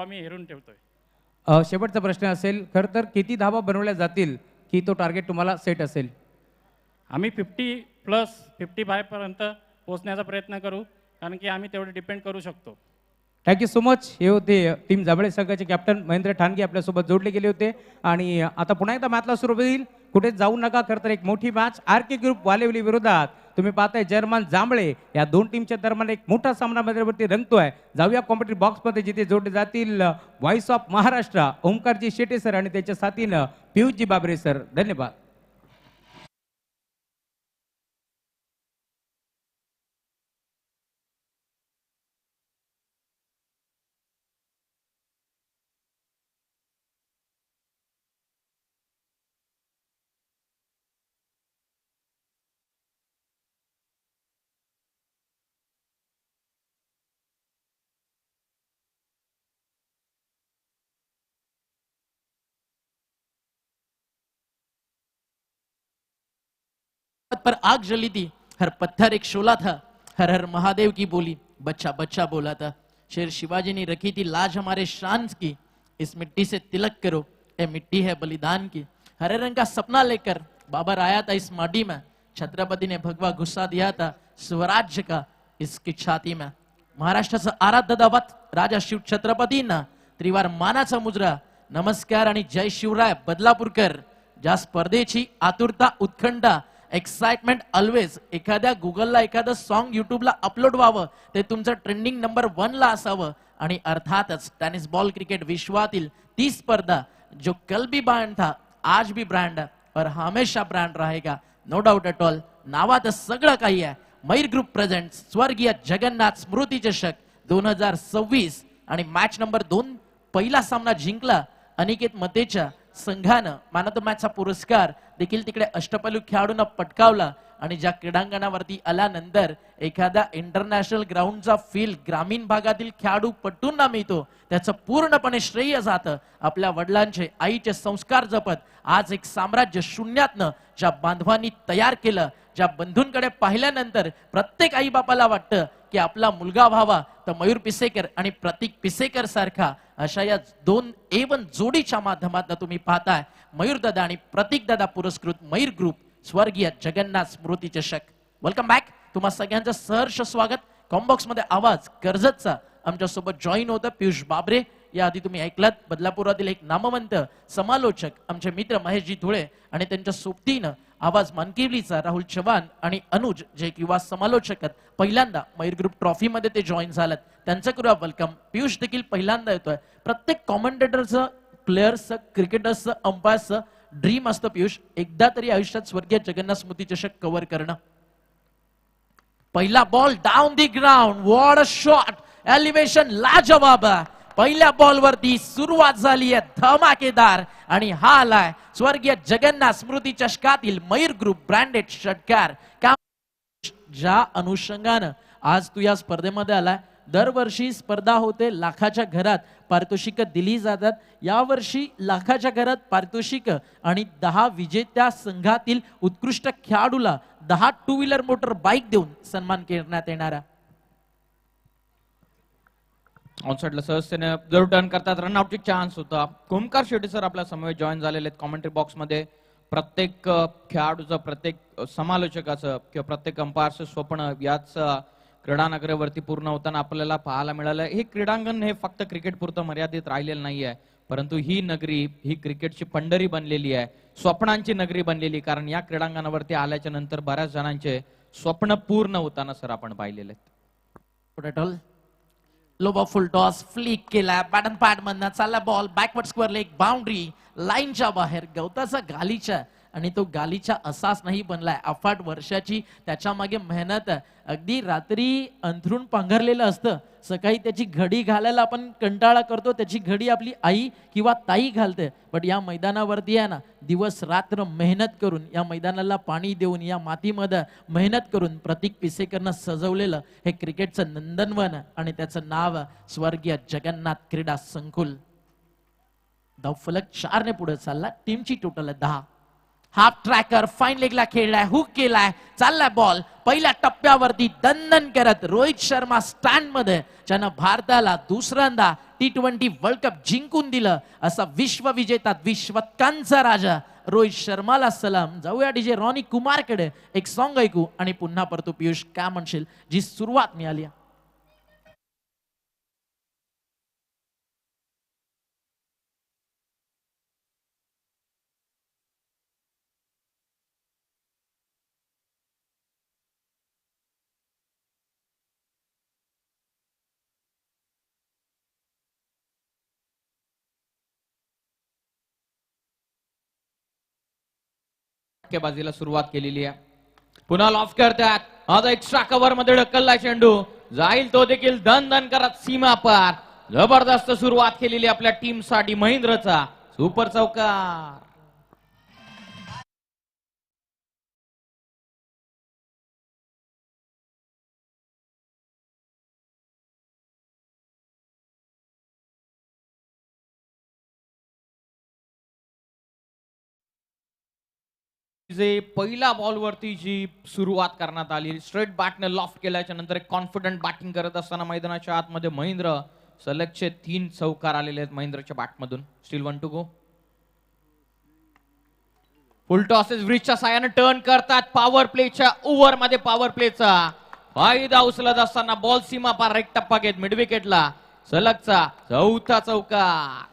आम्ही हेरून ठेवतोय. शेवटचा प्रश्न असेल, खरं तर किती धावा बनवल्या जातील की तो टार्गेट तुम्हाला सेट असेल? आम्ही 50+ 55 पर्यंत पोहोचण्याचा प्रयत्न करू, कारण की आम्ही तेवढे डिपेंड करू शकतो. Thank you so much. हे होते टीम जांभळे संघाचे कॅप्टन महेंद्र ठाणगे आपल्यासोबत जोडले गेले होते. आणि आता पुन्हा एकदा मॅचला सुरू होईल. कुठेच जाऊ नका. खरं तर एक मोठी मॅच आर.के. ग्रुप वालेवली विरोधात तुम्ही पाहताय जर्मन जांभळे, या दोन टीमच्या दरम्यान एक मोठा सामना मैदानावरती रंगतोय. जाऊया कॉम्पिटिटिव्ह बॉक्समध्ये, जिथे जोडले जातील voice of Maharashtra Omkarji Shete sir आणि त्याच्या साथीनं पियुषजी बाबरे सर. धन्यवाद. पर आग जली थी, हर पत्थर एक शोला था, हर हर महादेव की बोली बच्चा बच्चा बोला था. शेर शिवाजी ने रखी थी लाज हमारे शान की, इस मिट्टी से तिलक करो, ये मिट्टी है बलिदान की. हरे रंग का सपना लेकर बाबर आया था इस माटी में, छत्रपति ने भगवा गुस्सा दिया था स्वराज्य का इसकी छाती में. महाराष्ट्राचं आराध्य दैवत राजा शिव छत्रपतींना त्रिवार मानाचा मुजरा, नमस्कार आणि जय शिवराय बदलापूरकर. ज्या स्पर्धेची आतुरता, उत्कंठा, एक्साइटमेंट ऑलवेज, एखाद्या गुगलला एखादं सॉन्ग युट्यूबला अपलोड व्हावं, ते तुमचं ट्रेंडिंग नंबर 1 ला असावं. आणि अर्थातच टेनिस बॉल क्रिकेट विश्वातील ती स्पर्धा जो कल भी ब्रांड था, आज भी ब्रांड और हमेशा ब्रांड रहेगा, नो डाउट एट ऑल. नावात सगळं काही आहे. मयूर ग्रुप प्रेझेंट स्वर्गीय जगन्नाथ स्मृती चषक 2026 आणि मॅच नंबर 2 पहिला सामना जिंकला अनिकेत मतेच्या संघानं. मॅन ऑफ द मॅचचा पुरस्कार देखील तिकडे अष्टपैलू खेळाडूंना पटकावला. आणि ज्या क्रीडांगणावरती आल्यानंतर एखाद्या इंटरनॅशनल ग्राउंडचा फील ग्रामीण भागातील खेळाडू पटूंना मिळतो, त्याचं पूर्णपणे श्रेय जातं आपल्या वडिलांचे, आईचे संस्कार जपत आज एक साम्राज्य शून्यातनं ज्या बांधवांनी तयार केलं, ज्या बंधूंकडे पाहिल्यानंतर प्रत्येक आई बापाला वाटतं की आपला मुलगा व्हावा, तर मयूर पिसेकर आणि प्रतीक पिसेकर सारखा अशा या 2 A1 जोडीच्या माध्यमातून तुम्ही पाहताय मयूर दादा आणि प्रतीक दादा पुरस्कृत मयूर ग्रुप स्वर्गीय जगन्नाथ स्मृती चषक. Welcome back. तुम्हा सगळ्यांचं सहर्ष स्वागत. कॉम्बॉक्स मध्ये आवाज कर्जतचा आमच्या सोबत जॉईन होतं पियुष बाबरे. या आधी तुम्ही ऐकलात बदलापुरातील एक नामवंत समालोचक आमचे मित्र महेशजी धुळे, आणि त्यांच्या सोबतीनं आवाज मानकिवलीचा राहुल चव्हाण आणि अनुज, जे युवा समालोचक पहिल्यांदा मयूर ग्रुप ट्रॉफी मध्ये ते जॉईन झालेत, त्यांचं करूया वेलकम. पियुष देखील पहिल्यांदा येतोय. प्रत्येक कॉमेंटेटरचं, प्लेयर्सचं, क्रिकेटर्सचं, अंपायर्सचं ड्रीम असतं पियुष, एकदा तरी आयुष्यात स्वर्गीय जगन्नाथ स्मृती चषक कव्हर करणं. पहिला ball down the ground, what a shot, elevation लाजवाब. पहिल्या बॉल वरती सुरुवात झाली आहे धमाकेदार, आणि हा आलाय स्वर्गीय जगन्नाथ स्मृती चषकातील मयूर ग्रुप ब्रँडेड षटकार. ज्या अनुषंगानं आज तू या स्पर्धेमध्ये आलाय, दरवर्षी स्पर्धा होते, लाखाच्या घरात पारितोषिक दिली जातात. यावर्षी लाखाच्या घरात पारितोषिक आणि 10 विजेत्या संघातील उत्कृष्ट खेळाडूला 10 टू व्हीलर मोटर बाईक देऊन सन्मान करण्यात येणारा. ऑनसाइडला सहजतेने जरूर टर्न करतात, रनआउटची चान्स होता. ओमकार शेट्टी सर आपल्या समोर जॉईन झालेले आहेत कॉमेंट्री बॉक्स मध्ये. प्रत्येक खेळाडूचं, प्रत्येक समालोचकाचं किंवा प्रत्येक अंपायरचं स्वप्न याच क्रीडानगरावरती पूर्ण होताना आपल्याला पाहायला मिळालं. हे क्रीडांगण हे फक्त क्रिकेट पुरतं मर्यादित राहिलेलं नाहीये, परंतु ही नगरी ही क्रिकेटची पंढरी बनलेली आहे, स्वप्नांची नगरी बनलेली. कारण या क्रीडांगणावरती आल्याच्या नंतर बऱ्याच जणांचे स्वप्न पूर्ण होताना सर आपण पाहिलेले आहेत. लो बॉल फुल टॉस फ्लिक केला, पॅटर्न पॅड मधनं चालला ball backward square leg boundary लाईनच्या बाहेर, गवताचा गालीच्या, आणि तो गालीच्या असाच नाही बनलाय. 8 वर्षाची त्याच्या मागे मेहनत. अगदी रात्री अंथरूण पांघरलेलं असतं, सकाळी त्याची घडी घालायला आपण कंटाळा करतो, त्याची घडी आपली आई किंवा ताई घालते. पण या मैदानावरती आहे ना, दिवस रात्र मेहनत करून या मैदानाला पाणी देऊन या मातीमध्ये मेहनत करून प्रतीक पिसेकरनं सजवलेलं हे क्रिकेटचं नंदनवन, आणि त्याचं नाव स्वर्गीय जगन्नाथ क्रीडा संकुल. धावफलक 4 ने पुढे चालला. टीमची टोटल 10. हाफ ट्रॅकर फाईन लेगला खेळलाय, हुक केलाय, चाललाय बॉल पहिल्या टप्प्यावरती दणदण करत रोहित शर्मा स्टँड मध्ये, ज्यानं भारताला दुसऱ्यांदा T20 वर्ल्ड कप जिंकून दिलं असा विश्वविजेता विश्वकांचा राजा रोहित शर्माला सलाम. जाऊया डीजे रॉनी कुमारकडे, एक सॉन्ग ऐकू आणि पुन्हा परतू. पियुष काय म्हणशील, जी सुरुवात मिळाली आहे? बाजीला सुरुवात केलेली आहे. पुन्हा लॉफ्ट करतात. आता एक्स्ट्रा कव्हर मध्ये ढकलला चेंडू, जाईल तो देखील दन दन करत सीमा पार. जबरदस्त सुरुवात केलेली आपल्या टीम साठी महेंद्रचा सुपर चौकार. जे पहिल्या बॉलवरती जी सुरुवात करण्यात आली, स्ट्रेट बॅटने लॉफ्ट केल्याच्या नंतर एक कॉन्फिडंट बॅटिंग करत असताना मैदानाच्या आतमध्ये महेंद्र सलगचे 3 चौकार आलेले आहेत महेंद्रच्या बॅटमधून. Still 1 to go. Full tosses ब्रिजच्या साहाय्याने टर्न करतात. पॉवर प्लेच्या ओव्हर मध्ये पॉवर प्लेचा फायदा उचलत असताना बॉल सीमा पार एक टप्पा घेत मिड विकेटला सलगचा 4था चौकार.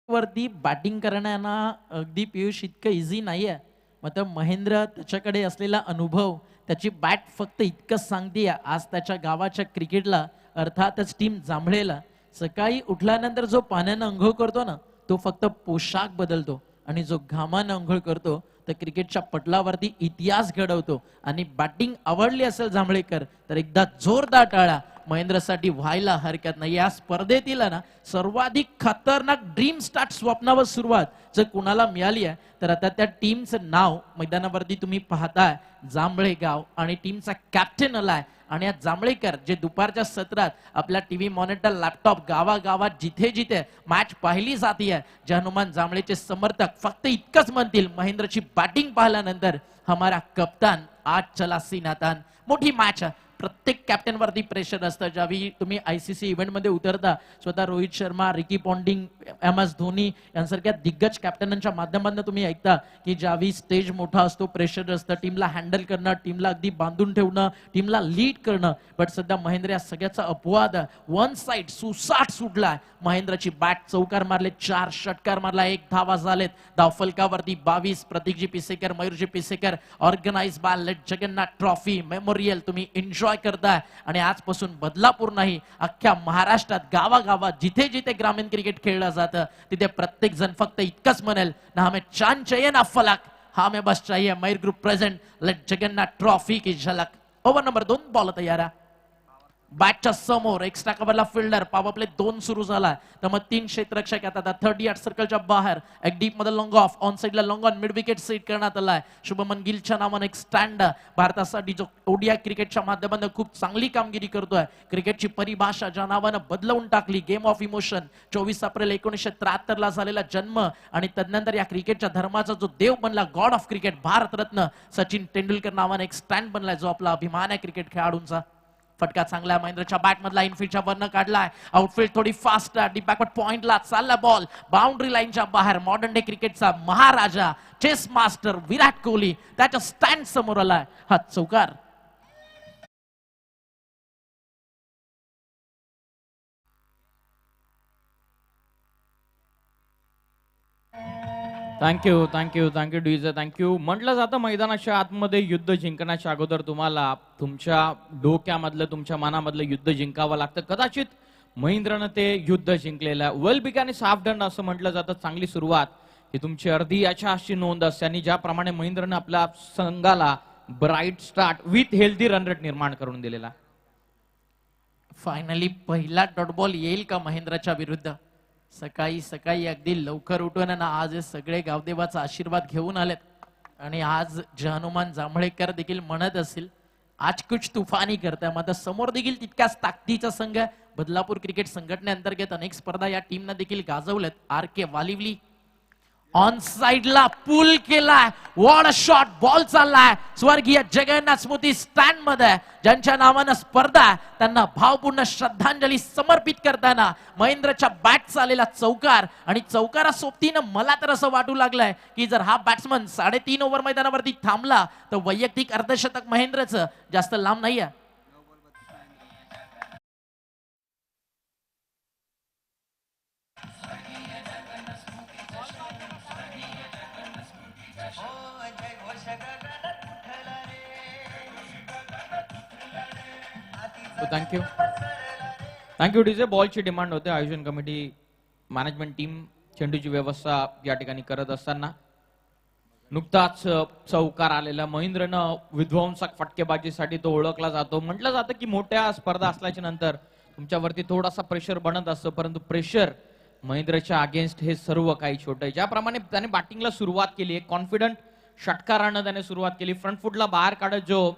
वरती बॅटिंग करण्याना अगदी पियुष इतकं इझी नाहीये. मात्र महेंद्र त्याच्याकडे असलेला अनुभव, त्याची बॅट फक्त इतकंच सांगते आज त्याच्या गावाच्या क्रिकेटला, अर्थातच टीम जांभळेला. सकाळी उठल्यानंतर जो पाण्यानं अंघोळ करतो ना, तो फक्त पोशाख बदलतो, आणि जो घामानं अंघोळ करतो तर क्रिकेटच्या पटलावरती इतिहास घडवतो. आणि बॅटिंग आवडली असेल जांभळेकर तर एकदा जोरदार टाळा महेंद्रसाठी व्हायला हरकत नाही. या स्पर्धेतील ना सर्वाधिक खतरनाक ड्रीम स्टार्ट स्वप्नावर सुरुवात जर कुणाला मिळाली आहे तर आता त्या टीमचं नाव मैदानावरती तुम्ही पाहताय, जांभळे गाव, आणि टीमचा कॅप्टन आलाय. आणि या जांभळेकर जे दुपारच्या सत्रात आपल्या टीव्ही मॉनिटर लॅपटॉप गावागावात जिथे जिथे मॅच पाहिली जाते, जे हनुमान जांभळेचे समर्थक फक्त इतकंच म्हणतील महेंद्रची बॅटिंग पाहिल्यानंतर, हमारा कप्तान आज चला सीनातान. मोठी मॅच, प्रत्येक कॅप्टन वरती प्रेशर असतं. ज्यावेळी तुम्ही ICC इव्हेंट मध्ये उतरता, स्वतः Rohit Sharma, Ricky Ponting, MS Dhoni यांसारख्या दिग्गज कॅप्टनांच्या माध्यमातून तुम्ही ऐकता की ज्यावेळी स्टेज मोठा असतो, प्रेशर असतं, टीमला हँडल करणं, टीमला अगदी बांधून ठेवणं, टीमला लीड करणं. बट सध्या महेंद्र या सगळ्याचा अपवाद, वन साइड सुसाट सुटलाय. महेंद्रची बॅट, चौकार मारले, 4 षटकार मारला, 1 धावा झालेत. धावफलकावरती 22. Pratikji Pisekar, Mayurji Pisekar, organise by late Jagannath trophy memorial तुम्ही एन्जॉय करताय. आणि आजपासून बदलापूर नाही, अख्ख्या महाराष्ट्रात गावागावात जिथे जिथे ग्रामीण क्रिकेट खेळलं जातं तिथे प्रत्येक जण फक्त इतकंच म्हणेल, ना हमें चांद चाहिए ना फलक, हमें बस चाहिए Mayur group present late Jagannath trophy की झलक. ओव्हर नंबर 2, बॉल तयार आहे. बॅटच्या समोर एक्स्ट्रा कव्हरला फिल्डर, पॉवर प्ले 2 सुरू झाला. तर मग 3 क्षेत्ररक्षक येतात 30 यार्ड सर्कलच्या बाहेर. एक डीप मध्ये लॉंग ऑफ, ऑन साइडला long on, mid wicket set करण्यात आलाय. शुभमन गिलच्या नावाने एक स्टँड भारतासाठी जो ODI क्रिकेटच्या माध्यमातून खूप चांगली कामगिरी करतोय. क्रिकेटची परिभाषा ज्या नावानं बदलवून टाकली, गेम ऑफ इमोशन. 24 एप्रिल 1973 ला झालेला जन्म, आणि तदनंतर या क्रिकेटच्या धर्माचा जो देव बनला, God of cricket, Bharat Ratna Sachin Tendulkar नावाने एक स्टँड बनलाय, जो आपला अभिमान आहे क्रिकेट खेळाडूंचा. फटका चांगला महेंद्रच्या बॅट मधला, इनफील्डच्या वरनं काढलाय. आउटफील्ड थोडी फास्ट, डीप बॅकवर्ड पॉइंटला चालला बॉल, बाउंड्री लाईनच्या बाहेर. मॉडर्न डे क्रिकेटचा महाराजा, चेस मास्टर विराट कोहली त्याच्या स्टँड समोर आलाय. हा चौकार. Thank you DJ, thank you. म्हटलं जातं मैदानाच्या आतमध्ये युद्ध जिंकण्याच्या अगोदर तुम्हाला तुमच्या डोक्यामधलं, तुमच्या मनामधलं युद्ध जिंकावं लागतं. कदाचित महेंद्रनं ते युद्ध जिंकलेलं आहे. Well begun is half done असं म्हटलं जातं. चांगली सुरुवात ही तुमची अर्धी याच्या अशी नोंद असते. आणि ज्याप्रमाणे महेंद्रनं आपल्या संघाला bright start with healthy run rate निर्माण करून दिलेला. फायनली पहिला डॉट बॉल येईल का महेंद्रच्या विरुद्ध? सकाळी सकाळी अगदी लवकर उठून ना आज हे सगळे गावदेवाचा आशीर्वाद घेऊन आलेत. आणि आज जे हनुमान जांभळेकर देखील म्हणत असतील, आज कुछ तुफानी करताय. मात्र समोर देखील तितक्याच ताकदीचा संघ आहे. बदलापूर क्रिकेट संघटनेअंतर्गत अनेक स्पर्धा या टीमनं देखील गाजवल्यात. RK वालिवली, ऑन साइडला पूल केलाय. What a shot. बॉल चाललाय स्वर्गीय जगन्नाथ स्मृती स्टँड मध्ये. ज्यांच्या नावानं स्पर्धा आहे, त्यांना भावपूर्ण श्रद्धांजली समर्पित करताना महेंद्रच्या बॅटचा आलेला चौकार आणि चौकारा सोबतीनं मला तर असं वाटू लागलंय की जर हा बॅट्समन 3.5 ओव्हर मैदानावरती थांबला तर वैयक्तिक अर्धशतक महेंद्रचं जास्त लांब नाहीये. Thank you thank you DJ. बॉलची डिमांड होते. आयोजन कमिटी मॅनेजमेंट टीम चेंडूची व्यवस्था या ठिकाणी करत असताना नुकताच चौकार आलेला महेंद्रनं विध्वंसक फटकेबाजीसाठी तो ओळखला जातो. म्हटलं जातं की मोठ्या स्पर्धा असल्याच्या नंतर तुमच्यावरती थोडासा प्रेशर बनत असतो, परंतु प्रेशर महेंद्रच्या अगेन्स्ट हे सर्व काही छोटं आहे. ज्याप्रमाणे त्याने बॅटिंगला सुरुवात केली, एक कॉन्फिडंट षटकारानं त्याने सुरुवात केली, फ्रंट फुटला बाहेर काढत जो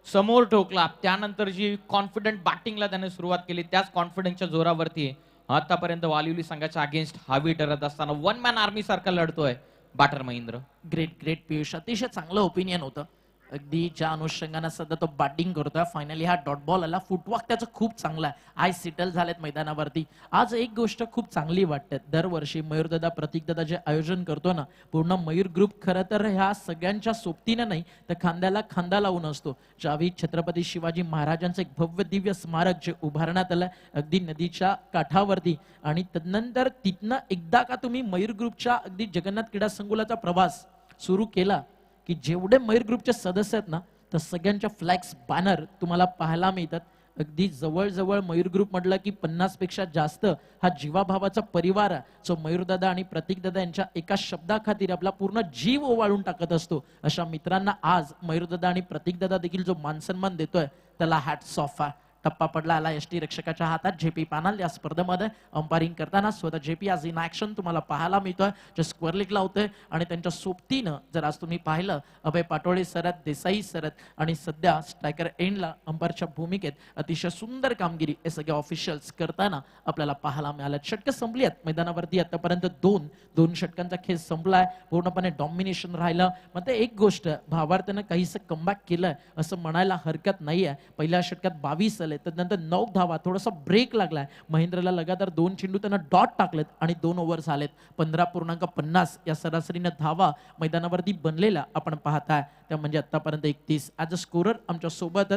समोर ठोकला, त्यानंतर जी कॉन्फिडंट बॅटिंगला त्याने सुरुवात केली, त्याच कॉन्फिडन्सच्या जोरावरती आतापर्यंत वालिवली संघाच्या अगेन्स्ट हावी ठरत असताना वन मॅन आर्मी सारखा लढतोय batter Mahendra. Great great Piyush. अतिशय चांगलं ओपिनियन होतं. अगदी ज्या अनुषंगाने सध्या तो बॅटिंग करतोय. फायनली हा डॉट बॉल आला. फुटवर्क त्याचं खूप चांगला आहे. आय सेटल झालेत मैदानावरती. आज एक गोष्ट खूप चांगली वाटते. दरवर्षी मयूरदादा प्रतीकदादा जे आयोजन करतो ना, पूर्ण मयूर ग्रुप खरं तर ह्या सगळ्यांच्या सोबतीनं नाही तर खांद्याला खांदा लावून असतो. ज्यावेळी छत्रपती शिवाजी महाराजांचं एक भव्य दिव्य स्मारक जे उभारण्यात आलं अगदी नदीच्या काठावरती, आणि तदनंतर तिथनं एकदा का तुम्ही मयूर ग्रुपच्या अगदी जगन्नाथ क्रीडा संकुलाचा प्रवास सुरू केला की जेवढे मयूर ग्रुपचे सदस्य आहेत ना, तर सगळ्यांच्या फ्लॅक्स बॅनर तुम्हाला पाहायला मिळतात. अगदी जवळजवळ मयूर ग्रुप म्हटलं की 50 पेक्षा जास्त हा जीवाभावाचा परिवार आहे. सो मयूरदादा आणि प्रतीकदादा यांच्या एका शब्दाखातीर आपला पूर्ण जीव ओवाळून टाकत असतो. अशा मित्रांना आज मयूरदादा आणि प्रतीकदादा देखील जो मानसन्मान देतोय त्याला हॅट्स ऑफ आहे. टप्पा पडला आला एसटी रक्षकाच्या हातात. जेपी पानाल या स्पर्धेमध्ये अंपायरिंग करताना स्वतः जेपी आज इन ऍक्शन तुम्हाला पाहायला मिळतोय. जे स्क्वेअर लेग लावतोय आणि त्यांच्या सोबतीनं जर आज तुम्ही पाहिलं अभय पाटोळे सरत, देसाई सरत आणि सध्या स्ट्रायकर एंडला अंपायरच्या भूमिकेत अतिशय सुंदर कामगिरी हे सगळे ऑफिशियल्स करताना आपल्याला पाहायला मिळालं. षटकं संपली आहेत मैदानावरती. आतापर्यंत दोन षटकांचा खेळ संपलाय. पूर्णपणे डॉमिनेशन राहिलं. मग ते एक गोष्ट भावार्थानं काहीसं कमबॅक केलंय असं म्हणायला हरकत नाहीये. पहिल्या षटकात 22 त्यानंतर 9 धावा. थोडासा ब्रेक लागलाय. महेंद्रला लगातार 2 चेंडू त्यांना डॉट टाकलेत आणि 2 ओव्हर झालेत. 15.50 या सरासरीनं धावा मैदानावरती बनलेल्या आपण पाहताय. त्या म्हणजे आतापर्यंत 31. ऍज अ स्कोरर आमच्या सोबत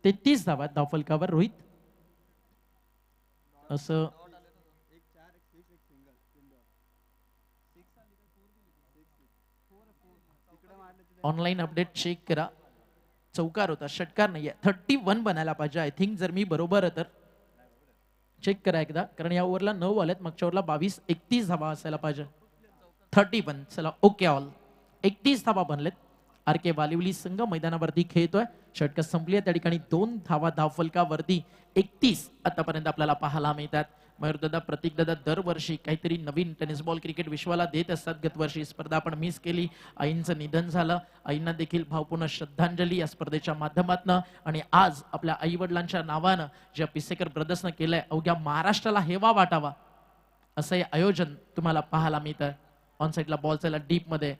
33 धावा धावफलकावर. रोहित असं ऑनलाईन अपडेट चेक करा. चौकार होता, षटकार नाहीये. 31 बनायला पाहिजे आय थिंक, जर मी बरोबर आहे तर. चेक करा एकदा, कारण या ओव्हरला 9 आलेत, मागच्या ओव्हरला 22. 31 धावा असायला पाहिजे. 31. चला ओके ऑल. 31 धावा बनलेत. आर के वालिवली संघ मैदानावरती खेळतोय. षटक संपली आहे. त्या ठिकाणी 2 धावा धावफलकावरती. 31 आतापर्यंत आपल्याला पाहायला मिळतात. मयूरदादा प्रतीकदादा दरवर्षी काहीतरी नवीन टेनिस बॉल क्रिकेट विश्वाला देत असतात. गत वर्षी स्पर्धा आपण मिस केली. आईंचं निधन झालं. आईंना देखील भावपूर्ण श्रद्धांजली या स्पर्धेच्या माध्यमातून. आणि आज आपल्या आई वडिलांच्या नावानं ज्या पिसेकर ब्रदर्सनं केलंय, अवघ्या महाराष्ट्राला हेवा वाटावा असं हे आयोजन तुम्हाला पाहायला मिळतं. ऑन साईडला बॉल चालला डीप मध्ये.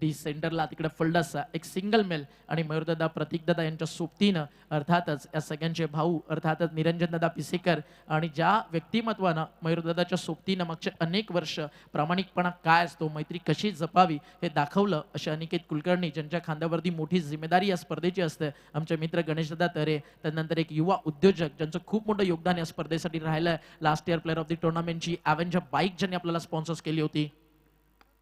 डी सेंटरला तिकडे फल्डस एक सिंगल मेल आणि मयूरदादा प्रतीकदादा यांच्या सोबतीनं अर्थातच या सगळ्यांचे भाऊ अर्थातच निरंजनदादा पिसेकर आणि ज्या व्यक्तिमत्वानं मयूरदादाच्या सोबतीनं मागचे अनेक वर्ष प्रामाणिकपणा काय असतो, मैत्री कशी जपावी हे दाखवलं. असे अनिकेत कुलकर्णी ज्यांच्या खांद्यावरती मोठी जिम्मेदारी या स्पर्धेची असते. आमचे मित्र गणेशदादा तरे, त्यानंतर एक युवा उद्योजक ज्यांचं खूप मोठं योगदान या स्पर्धेसाठी राहिलंय. Last year player of the टुर्नामेंटची ॲव्हेंजर बाईक ज्यांनी आपल्याला स्पॉन्सर्स केली होती.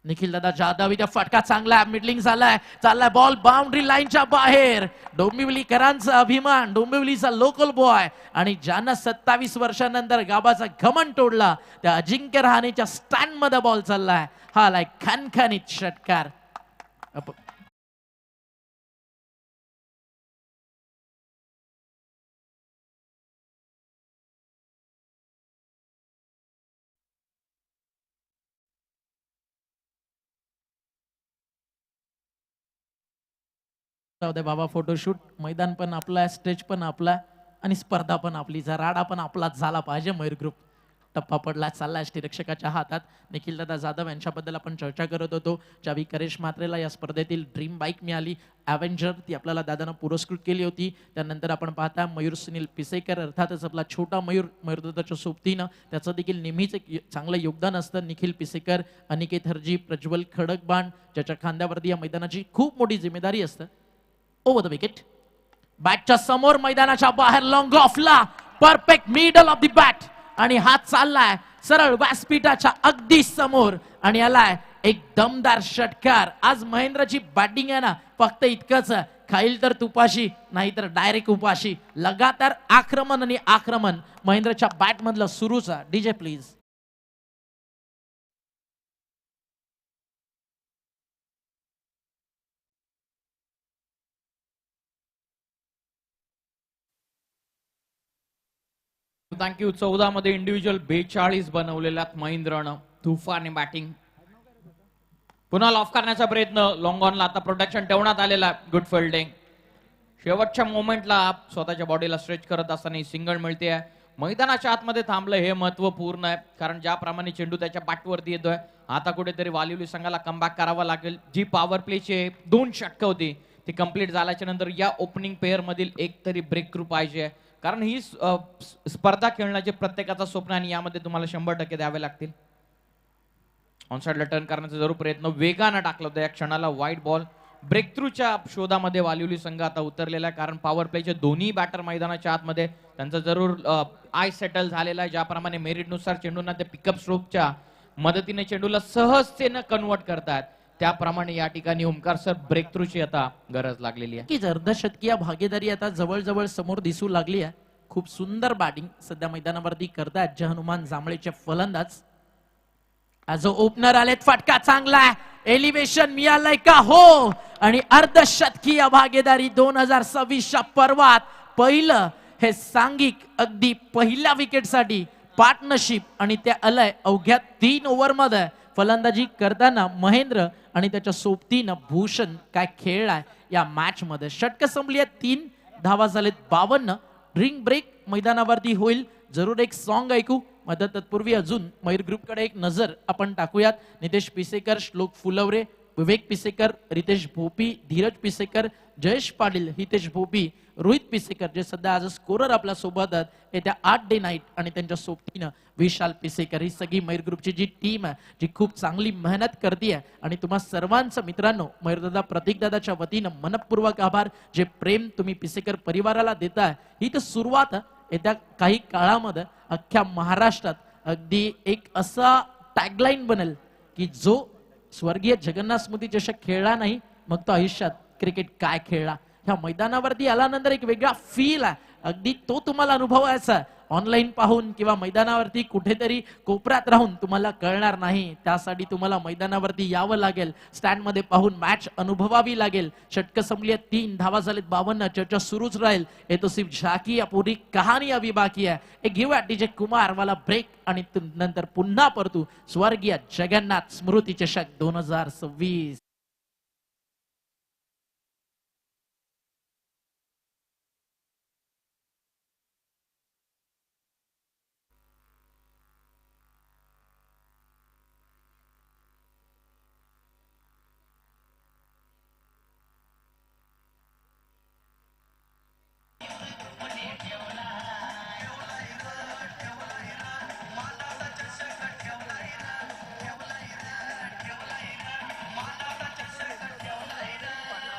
निखिल दादा जाधव इथे फटका चांगला मिडलिंग झालाय. चाललाय बॉल बाउंड्री लाईनच्या बाहेर. डोंबिवलीकरांचा अभिमान, डोंबिवलीचा लोकल बॉय आणि ज्यानं 27 वर्षानंतर गावाचा घमंड तोडला त्या अजिंक्य रहाणेच्या स्टँड मध्ये बॉल चाललाय. हा लाय खणखणीत षटकार. जाऊ दे बाबा, फोटोशूट. मैदान पण आपला, स्टेज पण आपला आणि स्पर्धा पण आपली. राडा पण आपलाच झाला पाहिजे. मयूर ग्रुप टप्पा पडला चालला यष्टीरक्षकाच्या हातात. निखिल दादा जाधव यांच्याबद्दल आपण चर्चा करत होतो. ज्यावेळी करेश म्हात्रेला या स्पर्धेतील ड्रीम बाईक मिळाली ॲव्हेंजर, ती आपल्याला दादानं पुरस्कृत केली होती. त्यानंतर आपण पाहता मयूर सुनील पिसेकर, अर्थातच आपला छोटा मयूर दादाच्या सोबतीनं त्याचं देखील नेहमीच एक चांगलं योगदान असतं. निखिल पिसेकर, अनिकेत हरजी, प्रज्वल खडकबाण, ज्याच्या खांद्यावरती या मैदानाची खूप मोठी जिम्मेदारी असतं. ओव्हर द विकेट, बॅटच्या समोर, मैदानाच्या बाहेर, लॉंग ऑफला, perfect middle of the bat, आणि हात चाललाय सरळ व्यासपीठाच्या अगदी समोर आणि आलाय एक दमदार षटकार. आज महेंद्रची बॅटिंग आहे ना, फक्त इतकंच, खाईल तर तुपाशी, नाहीतर डायरेक्ट उपाशी. लगातार आक्रमण आणि आक्रमण महेंद्रच्या बॅट मधलं सुरूच. DJ please. थँक्यू. 14 मध्ये इंडिव्हिज्युअल 42 बनवलेल्या महेंद्रनं, तुफानी बॅटिंग. पुन्हा ऑफ करण्याचा प्रयत्न, लॉंग ऑनला आता प्रोटेक्शन ठेवण्यात आलेला. Good fielding. शेवटच्या मोमेंटला स्वतःच्या बॉडीला स्ट्रेच करत असताना सिंगल मिळते. मैदानाच्या आतमध्ये थांबलं हे महत्वपूर्ण आहे, कारण ज्याप्रमाणे चेंडू त्याच्या बॅटवरती येतोय, आता कुठेतरी वालिवली संघाला कमबॅक करावा लागेल. जी पॉवर प्लेचे 2 षटकं होती ती कंप्लीट झाल्याच्या नंतर या ओपनिंग पेअर मधील एक तरी ब्रेक थ्रू पाहिजे, कारण ही स्पर्धा खेळण्याचे प्रत्येकाचा स्वप्न आणि यामध्ये तुम्हाला 100% द्यावे लागतील. ऑनसाइडला टर्न करण्याचा जरूर प्रयत्न वेगानं टाकला होता. या क्षणाला वाईट बॉल. ब्रेक थ्रूच्या शोधामध्ये वालिवली संघ आता उतरलेला आहे, कारण पॉवर प्लेचे दोन्ही बॅटर मैदानाच्या आतमध्ये त्यांचा जरूर आय सेटल झालेला आहे. ज्याप्रमाणे मेरिटनुसार चेंडूंना ते पिकअप स्ट्रोकच्या मदतीने चेंडूला सहजतेनं कन्वर्ट करतात, त्याप्रमाणे या ठिकाणी ओमकार सर ब्रेक थ्रूची आता गरज लागलेली आहे. की अर्धशतकीय भागीदारी आता जवळजवळ समोर दिसू लागली आहे. खूप सुंदर बॅटिंग सध्या मैदानावरती करतायत जय हनुमान जांभळेचे फलंदाज. ॲज अ ओपनर आलेत, फटका चांगला आहे, एलिव्हेशन मिळालंय का? हो. आणि अर्धशतकीय भागीदारी 2026च्या पर्वात पहिलं हे सांघिक अगदी पहिल्या विकेटसाठी पार्टनरशिप, आणि ते आलंय अवघ्या 3 ओव्हरमध्ये. फलंदाजी करताना महेंद्र आणि त्याच्या सोबतीनं भूषण काय खेळलाय या मॅच मध्ये. षटकं संपली आहेत, 3 धावा झालेत, 52. ड्रिंक ब्रेक मैदानावरती होईल. जरूर एक सॉन्ग ऐकू. मदत तत्पूर्वी अजून मयूर ग्रुपकडे एक नजर आपण टाकूयात. नितेश पिसेकर, श्लोक फुलवरे, विवेक पिसेकर, रितेश भोपी, धीरज पिसेकर, जयेश पाटील, हितेश भोपी, रोहित पिसेकर, जे सध्या आज स्कोरर आपल्या सोबत आहेत, येत्या 8 डे नाईट, आणि त्यांच्या सोबतीनं विशाल पिसेकर. ही सगळी मयूर ग्रुपची जी टीम आहे, जी खूप चांगली मेहनत करते आहे, आणि तुम्हा सर्वांचं मित्रांनो मयूरदादा प्रतीकदादाच्या वतीनं मनपूर्वक आभार. जे प्रेम तुम्ही पिसेकर परिवाराला देताय, ही तर सुरुवात. येत्या काही काळामध्ये अख्ख्या महाराष्ट्रात अगदी एक असा टॅगलाईन बनेल की जो स्वर्गीय जगन्नाथ स्मृती चषक खेळला नाही, मग तो आयुष्यात क्रिकेट काय खेळला. ह्या मैदानावरती आल्यानंतर एक वेगळा फील आहे, अगदी तो तुम्हाला अनुभवायचा. ऑनलाईन पाहून किंवा मैदानावरती कुठेतरी कोपऱ्यात राहून तुम्हाला कळणार नाही. त्यासाठी तुम्हाला मैदानावरती यावं लागेल, स्टँड मध्ये पाहून मॅच अनुभवावी लागेल. षटकं संपली आहेत, 3 धावा झालेत, 52. चर्चा सुरूच राहील. ये तो सिर्फ झाकी, या पूरी कहाणी अभी बाकी आहे. एक घेऊया डीजे कुमार वाला ब्रेक, आणि नंतर पुन्हा परतू स्वर्गीय जगन्नाथ स्मृती चषक 2026.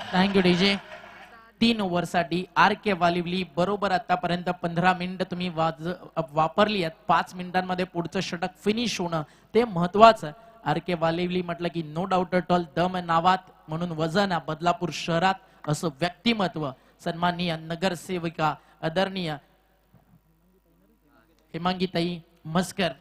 Thank you DJ. 3 ओव्हरसाठी आर के वालिवली बरोबर आतापर्यंत 15 मिनिटं तुम्ही वापरली आहेत. 5 मिनिटांमध्ये पुढचं षटक फिनिश होणं ते महत्वाचं. आर के वालिवली म्हटलं की नो डाऊट एट ऑल दम नावात म्हणून वजन आहे बदलापूर शहरात असं व्यक्तिमत्व. सन्माननीय नगरसेविका आदरणीय हेमांगीताई मस्कर,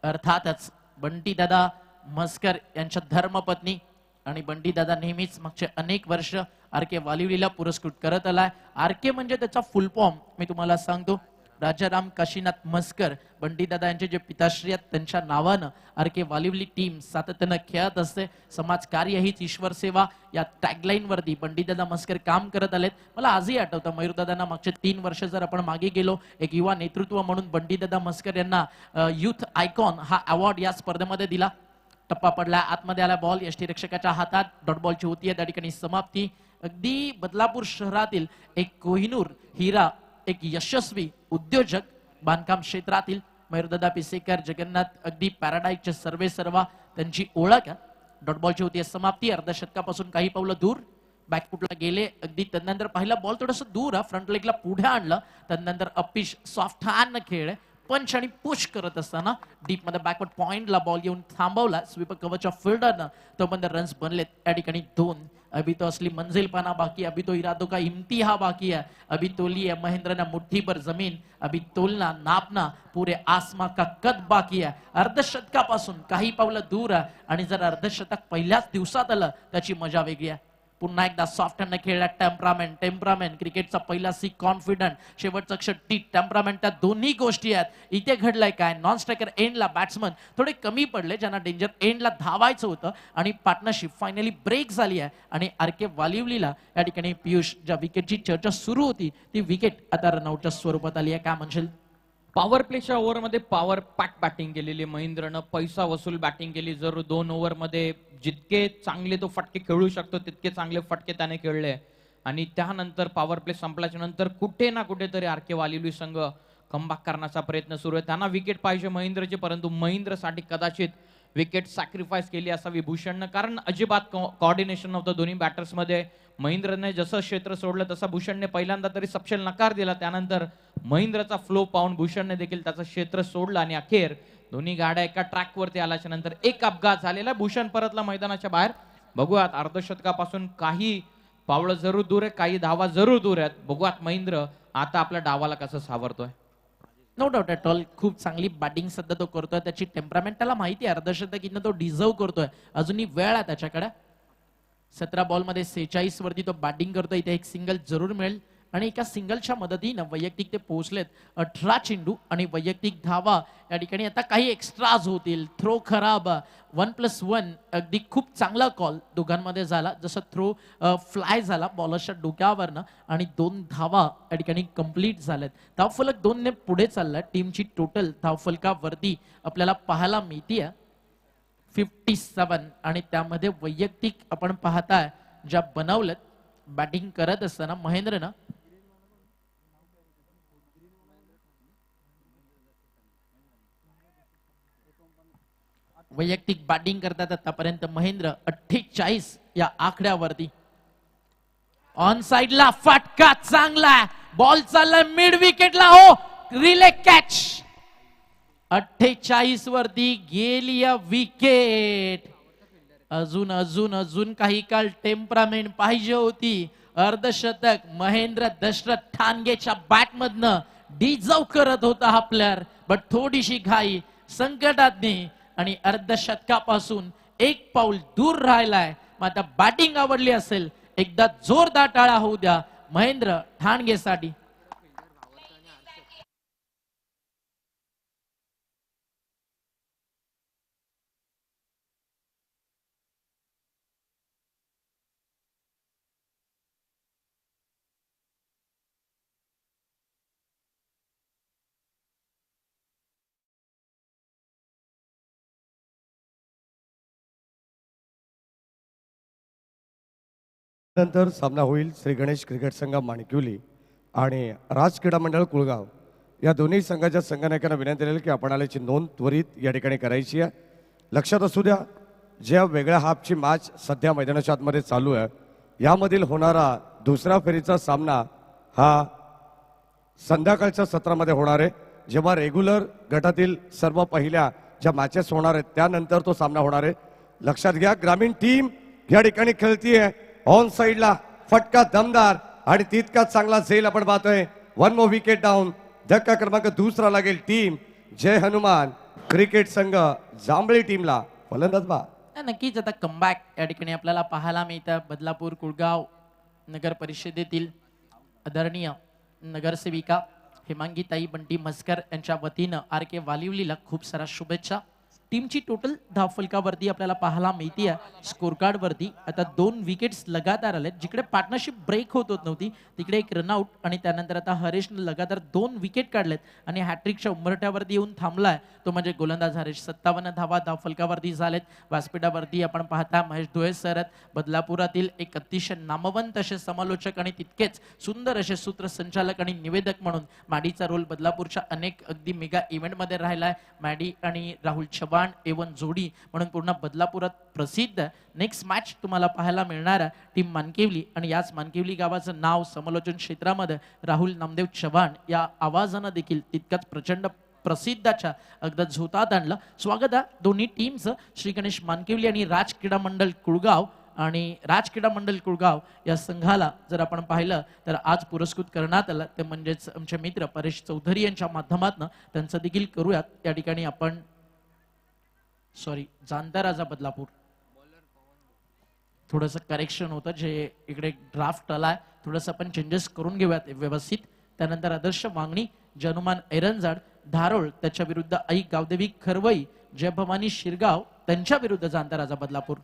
अर्थातच बंटी दादा मस्कर यांच्या धर्मपत्नी, आणि बंटी दादा नेहमीच मागचे अनेक वर्ष आर के वालिवलीला पुरस्कृत करत आलाय. आर के म्हणजे त्याचा फुल फॉर्म मी तुम्हाला सांगतो, राजाराम काशीनाथ मस्कर बंटी दादा यांचे जे पिताश्री आहेत त्यांच्या नावानं आर के वालिवली टीम सातत्यानं खेळत असते. समाज कार्य हीच ईश्वर सेवा या टॅगलाईन वरती बंटी दादा मस्कर काम करत आलेत. मला आजही आठवतं मयूरदादांना मागचे 3 वर्ष जर आपण मागे गेलो, एक युवा नेतृत्व म्हणून बंटी दादा मस्कर यांना युथ आयकॉन हा अवॉर्ड या स्पर्धेमध्ये दिला. टप्पा पडला, आतमध्ये आला बॉल, यष्टीरक्षकाच्या हातात, डॉट बॉलची होती त्या ठिकाणी समाप्ती. अगदी बदलापूर शहरातील एक कोहिनूर हिरा, एक यशस्वी उद्योजक बांधकाम क्षेत्रातील मयूरदादा पिसेकर, जगन्नाथ अगदी पॅराडाईजचे सर्वे सर्वा त्यांची ओळख आहे. डॉट बॉलची होती समाप्ती. अर्धशतकापासून काही पावलं दूर बॅकफुटला गेले. अगदी त्यानंतर पाहिला बॉल थोडस दूर फ्रंट लेगला पुढे आणलं. त्यानंतर अपिश सॉफ्ट हँड खेळ पंच आणि पुश करत असताना डीप मध्ये बॅकवर्ड पॉइंटला बॉल येऊन थांबवला. स्वीपर कव्हरच्या फिल्डरनं तो बंद रन्स बनलेत या ठिकाणी 2. अभी तो असली मंजिल पाना बाकी, अभी तो इरादों का इम्तिहा बाकी है, अभी तोली है महेंद्र ने मुट्ठी पर जमीन, अभी तोलना नापना पूरे आसमा का कद बाकी है. अर्धशतकापासून काही पावलं दूर आहे आणि जर अर्धशतक पहिल्याच दिवसात आलं त्याची मजा वेगळी आहे. पुन्हा एकदा सॉफ्ट हँड खेळला. टेम्परामेंट क्रिकेटचा पहिला सी कॉन्फिडंट, शेवटचा क्षण टी टेम्परामेंट, त्या दोन्ही गोष्टी आहेत. इथे घडलंय काय, नॉन स्ट्रायकर एंडला बॅट्समन थोडे कमी पडले ज्यांना डेंजर एंडला धावायचं होतं आणि पार्टनरशिप फायनली ब्रेक झाली आहे आणि आर के वालिवलीला या ठिकाणी पियुष ज्या विकेटची चर्चा सुरू होती ती विकेट आता रनआउटच्या स्वरूपात आली आहे. काय म्हणशील? पॉवर प्लेच्या ओव्हरमध्ये पॉवर पॅक बॅटिंग केलेली महेंद्रनं, पैसा वसूल बॅटिंग केली. जर 2 ओव्हरमध्ये जितके चांगले तो फटके खेळू शकतो तितके चांगले फटके त्याने खेळले आणि त्यानंतर पॉवर प्ले संपल्याच्या नंतर कुठे ना कुठेतरी आर के वालिवली संघ कमबॅक करण्याचा प्रयत्न सुरू आहे. त्यांना विकेट पाहिजे महेंद्रची, परंतु महेंद्रसाठी कदाचित विकेट सॅक्रिफाईस केली असावी भूषणनं, कारण अजिबात कोऑर्डिनेशन नव्हतं दोन्ही बॅटर्समध्ये. महेंद्रने जसं क्षेत्र सोडलं तसं भूषणने पहिल्यांदा तरी सपशेल नकार दिला. त्यानंतर महेंद्रचा फ्लो पाहून भूषणने देखील त्याचं क्षेत्र सोडलं आणि अखेर दोन्ही गाड्या एका ट्रॅकवरती आल्याच्या नंतर एक अपघात झालेला. भूषण परतला मैदानाच्या बाहेर. बघूयात अर्धशतकापासून काही पावलं जरूर दूर आहे, काही धावा जरूर दूर आहेत. बघूयात महेंद्र आता आपल्या डावाला कसं सावरतोय. नो डाऊट ॲट ऑल, खूप चांगली बॅटिंग सध्या तो करतोय. त्याची टेम्परामेंट त्याला माहिती आहे, अर्धशतकीनं तो डिझर्व करतोय. अजूनही वेळ आहे त्याच्याकडे. 17 बॉलमध्ये 46 वरती तो बॅटिंग करतोय. इथे एक सिंगल जरूर मिळेल आणि एका सिंगलच्या मदतीनं वैयक्तिक ते पोहोचलेत 18 चेंडू आणि वैयक्तिक धावा या ठिकाणी आता काही एक्स्ट्राज होतील. थ्रो खराब, 1+1 अगदी खूप चांगला कॉल दोघांमध्ये झाला. जसं थ्रो फ्लाय झाला बॉलरच्या डोक्यावरनं आणि 2 धावा या ठिकाणी कंप्लीट झाल्यात. धावफलक 2 ने पुढे चाललाय. टीमची टोटल धावफलकावरती आपल्याला पाहायला मिळतीये 57 आणि त्यामध्ये वैयक्तिक आपण पाहताय ज्या बनवलेत बॅटिंग करत असताना महेंद्रनं वैयक्तिक बॅटिंग करतात आतापर्यंत महेंद्र 48 या आकड्यावरती. ऑन साइडला फटका चांगला, बॉल चाललाय मिड विकेटला, हो रिले कॅच. 48 वरती गेली विकेट. अजून अजून अजून काही काळ टेम्परामेंट पाहिजे होती. अर्धशतक महेंद्र दशरथ ठाणगेच्या बॅटमधनं डिझर्व करत होता हा प्लेअर, बट थोडीशी घाई संकटात आणि अर्धशतकापासून एक पाऊल दूर राहिलाय. मग आता बॅटिंग आवडली असेल एकदा जोरदार टाळा होऊ द्या महेंद्र ठाणगेसाठी. नंतर सामना होईल श्री गणेश क्रिकेट संघ माणिक्युली आणि राज क्रीडा मंडळ कुळगाव या दोन्ही संघाच्या संघनायकांना विनंती केली की आपण आल्याची नोंद त्वरित या ठिकाणी करायची आहे. लक्षात असू द्या, ज्या वेगळ्या हाफची मॅच सध्या मैदानाच्या आतमध्ये चालू आहे यामधील होणारा दुसरा फेरीचा सामना हा संध्याकाळच्या सत्रामध्ये होणार आहे. जेव्हा रेग्युलर गटातील सर्व पहिल्या ज्या मॅचेस होणार आहेत त्यानंतर तो सामना होणार आहे. लक्षात घ्या, ग्रामीण टीम या ठिकाणी खेळतीये. ऑन साइडला फटका दमदार आणि तितकाच चांगला झेल आपण पाहतोय. 1 मोर विकेट डाऊन. धक्का क्रमांक 2 लागेल टीम जय हनुमान क्रिकेट संघ जांभळी टीमला. फलंदाज बा नक्कीच आता कमबॅक या ठिकाणी आपल्याला पाहायला मिळतं. बदलापूर कुळगाव नगर परिषदेतील आदरणीय नगरसेविका हेमांगीताई बंटी म्हसकर यांच्या वतीनं आर के वालिवलीला खूप साऱ्या शुभेच्छा. टीमची टोटल धावफलकावरती आपल्याला पाहायला मिळते स्कोर कार्ड वरती आता 2 विकेट्स लगातार आलेत. जिकडे पार्टनरशिप ब्रेक होत नव्हती तिकडे एक रनआउट आणि त्यानंतर आता हरेशने लगातार 2 विकेट काढलेत आणि हॅट्रिकच्या उंबरठ्यावरती येऊन थांबलाय तो म्हणजे गोलंदाज हरेश. 57 धावा धावफलकावरती झालेत. व्यासपीठावरती आपण पाहता महेश धुळे सर आहेत. बदलापुरातील एक अतिशय नामवंत असे समालोचक आणि तितकेच सुंदर असे सूत्रसंचालक आणि निवेदक म्हणून मॅडीचा रोल बदलापूरच्या अनेक अगदी मेगा इव्हेंटमध्ये राहिलाय. मॅडी आणि राहुल चव्हाण एवन जोडी म्हणून पूर्ण बदलापुरात प्रसिद्ध. नेक्स्ट मॅच तुम्हाला पाहायला मिळणार आहे टीम मानकेवली आणि याच मानकेवली गावाचं नाव समालोचन क्षेत्रामध्ये राहुल नामदेव चव्हाण या आवाजानं देखील तितकंच प्रचंड प्रसिद्धाच्या अगदी झोतात आणलं. स्वागत आहे दोन्ही टीमचं श्री गणेश मानकेवली आणि राज क्रीडा मंडळ कुळगाव. आणि राज क्रीडा मंडळ कुळगाव या संघाला जर आपण पाहिलं तर आज पुरस्कृत करण्यात आलं ते म्हणजेच आमचे मित्र परेश चौधरी यांच्या माध्यमातून त्यांचं देखील करूयात. या ठिकाणी आपण जानता राजा बदलापूर थोडंसं करेक्शन होतं जे इकडे ड्राफ्ट आलाय थोडंसं आपण चेंजेस करून घेऊयात व्यवस्थित. त्यानंतर आदर्श वांगणी जनुमान एरंजाड धारोळ त्याच्या विरुद्ध आई गावदेवी खरवई जय भवानी शिरगाव त्यांच्या विरुद्ध जानता राजा बदलापूर.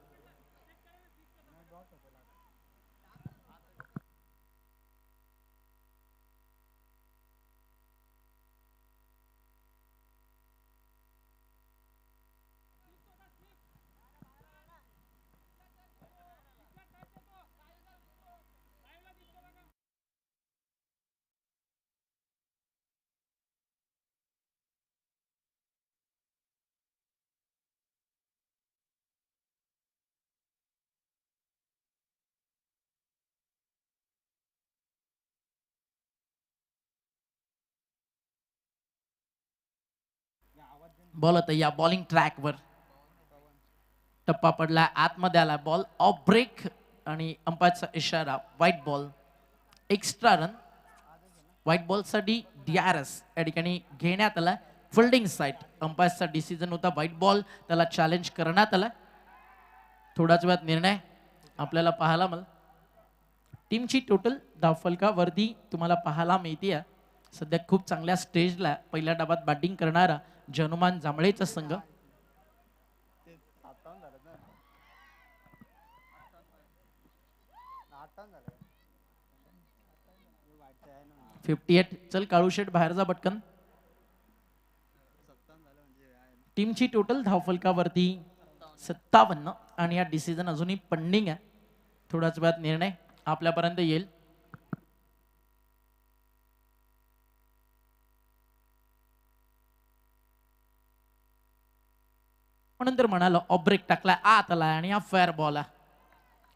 बॉल आता या बॉलिंग ट्रॅकवर टप्पा पडला आतमध्ये आला बॉल ऑफ ब्रेक आणि अंपायरचा इशारा white ball. Extra run white ball साठी DRS या ठिकाणी घेण्यात आला. फिल्डिंग साईड अंपायरचा डिसिजन होता व्हाईट बॉल त्याला चॅलेंज करण्यात आला. थोड्याच वेळात निर्णय आपल्याला पाहायला मिळाला. टीमची टोटल धावफलकावरती तुम्हाला पाहायला मिळते सध्या खूप चांगल्या स्टेजला पहिल्या डावात बॅटिंग करणारा जनुमान जांभळेचा संघ. चल काळूशेठ बाहेर जा पटकन. टीमची टोटल धावफलकावरती 57 आणि हा डिसिजन अजूनही पेंडिंग आहे. थोड्याच वेळात निर्णय आपल्यापर्यंत येईल. म्हणून तर म्हणालो ऑफ ब्रेक टाकलाय आत आलाय आणि हा फेअर बॉल आहे.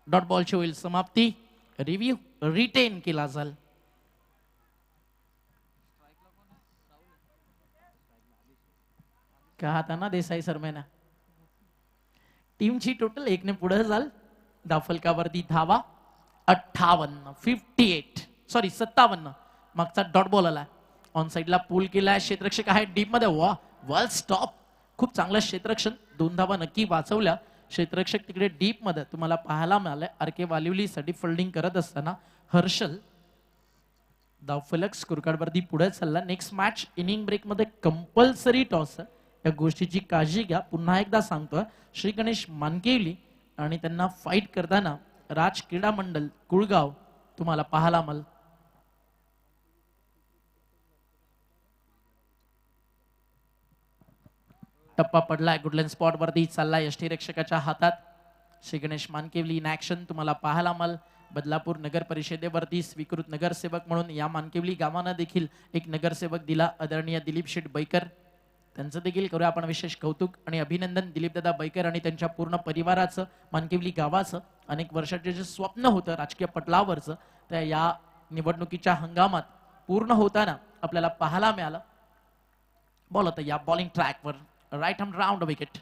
डॉट बॉलची होईल समाप्ती. रिव्ह्यू रिटेन केला जाईल. कहा ना देसाई सरमेना. टीमची टोटल 1 ने पुढे जाल. धावफलकावरती धावा 57 मागचा डॉट बॉल आला. ऑन साइडला पूल केलाय. क्षेत्ररक्षक आहे डीप मध्ये. वा वेल स्टॉप. खूप चांगलं क्षेत्ररक्षण 2 धावा नक्की वाचवल्या. क्षेत्ररक्षक तिकडे डीप मध्ये तुम्हाला पाहायला मिळालंय. आर के वालिवलीसाठी फिल्डिंग करत असताना हर्षल धावफलक स्कोर कार्ड वरती पुढे चालला. नेक्स्ट मॅच इनिंग ब्रेक मध्ये कंपल्सरी टॉस. या गोष्टीची काळजी घ्या. पुन्हा एकदा सांगतोय श्री गणेश मानकेवली आणि त्यांना फाईट करताना राज क्रीडा मंडळ कुळगाव तुम्हाला पाहायला मिळेल. टप्पा पडलाय. गुडलँड स्पॉट वरती चाललाय यष्टीरक्षकाच्या हातात. श्री गणेश मानकेवली इन ऍक्शन तुम्हाला पाहायला मिळेल. बदलापूर नगर परिषदेवरती स्वीकृत नगरसेवक म्हणून या मानकेवली गावानं देखील एक नगरसेवक दिला आदरणीय दिलीप शेठ बैकर. त्यांचं देखील करूया आपण विशेष कौतुक आणि अभिनंदन. दिलीपदादा बैकर आणि त्यांच्या पूर्ण परिवाराचं मानकेवली गावाचं अनेक वर्षाचे जे स्वप्न होतं राजकीय पटलावरचं त्या या निवडणुकीच्या हंगामात पूर्ण होताना आपल्याला पाहायला मिळालं. बॉल होता या बॉलिंग ट्रॅकवर राईट हँड राऊंड विकेट.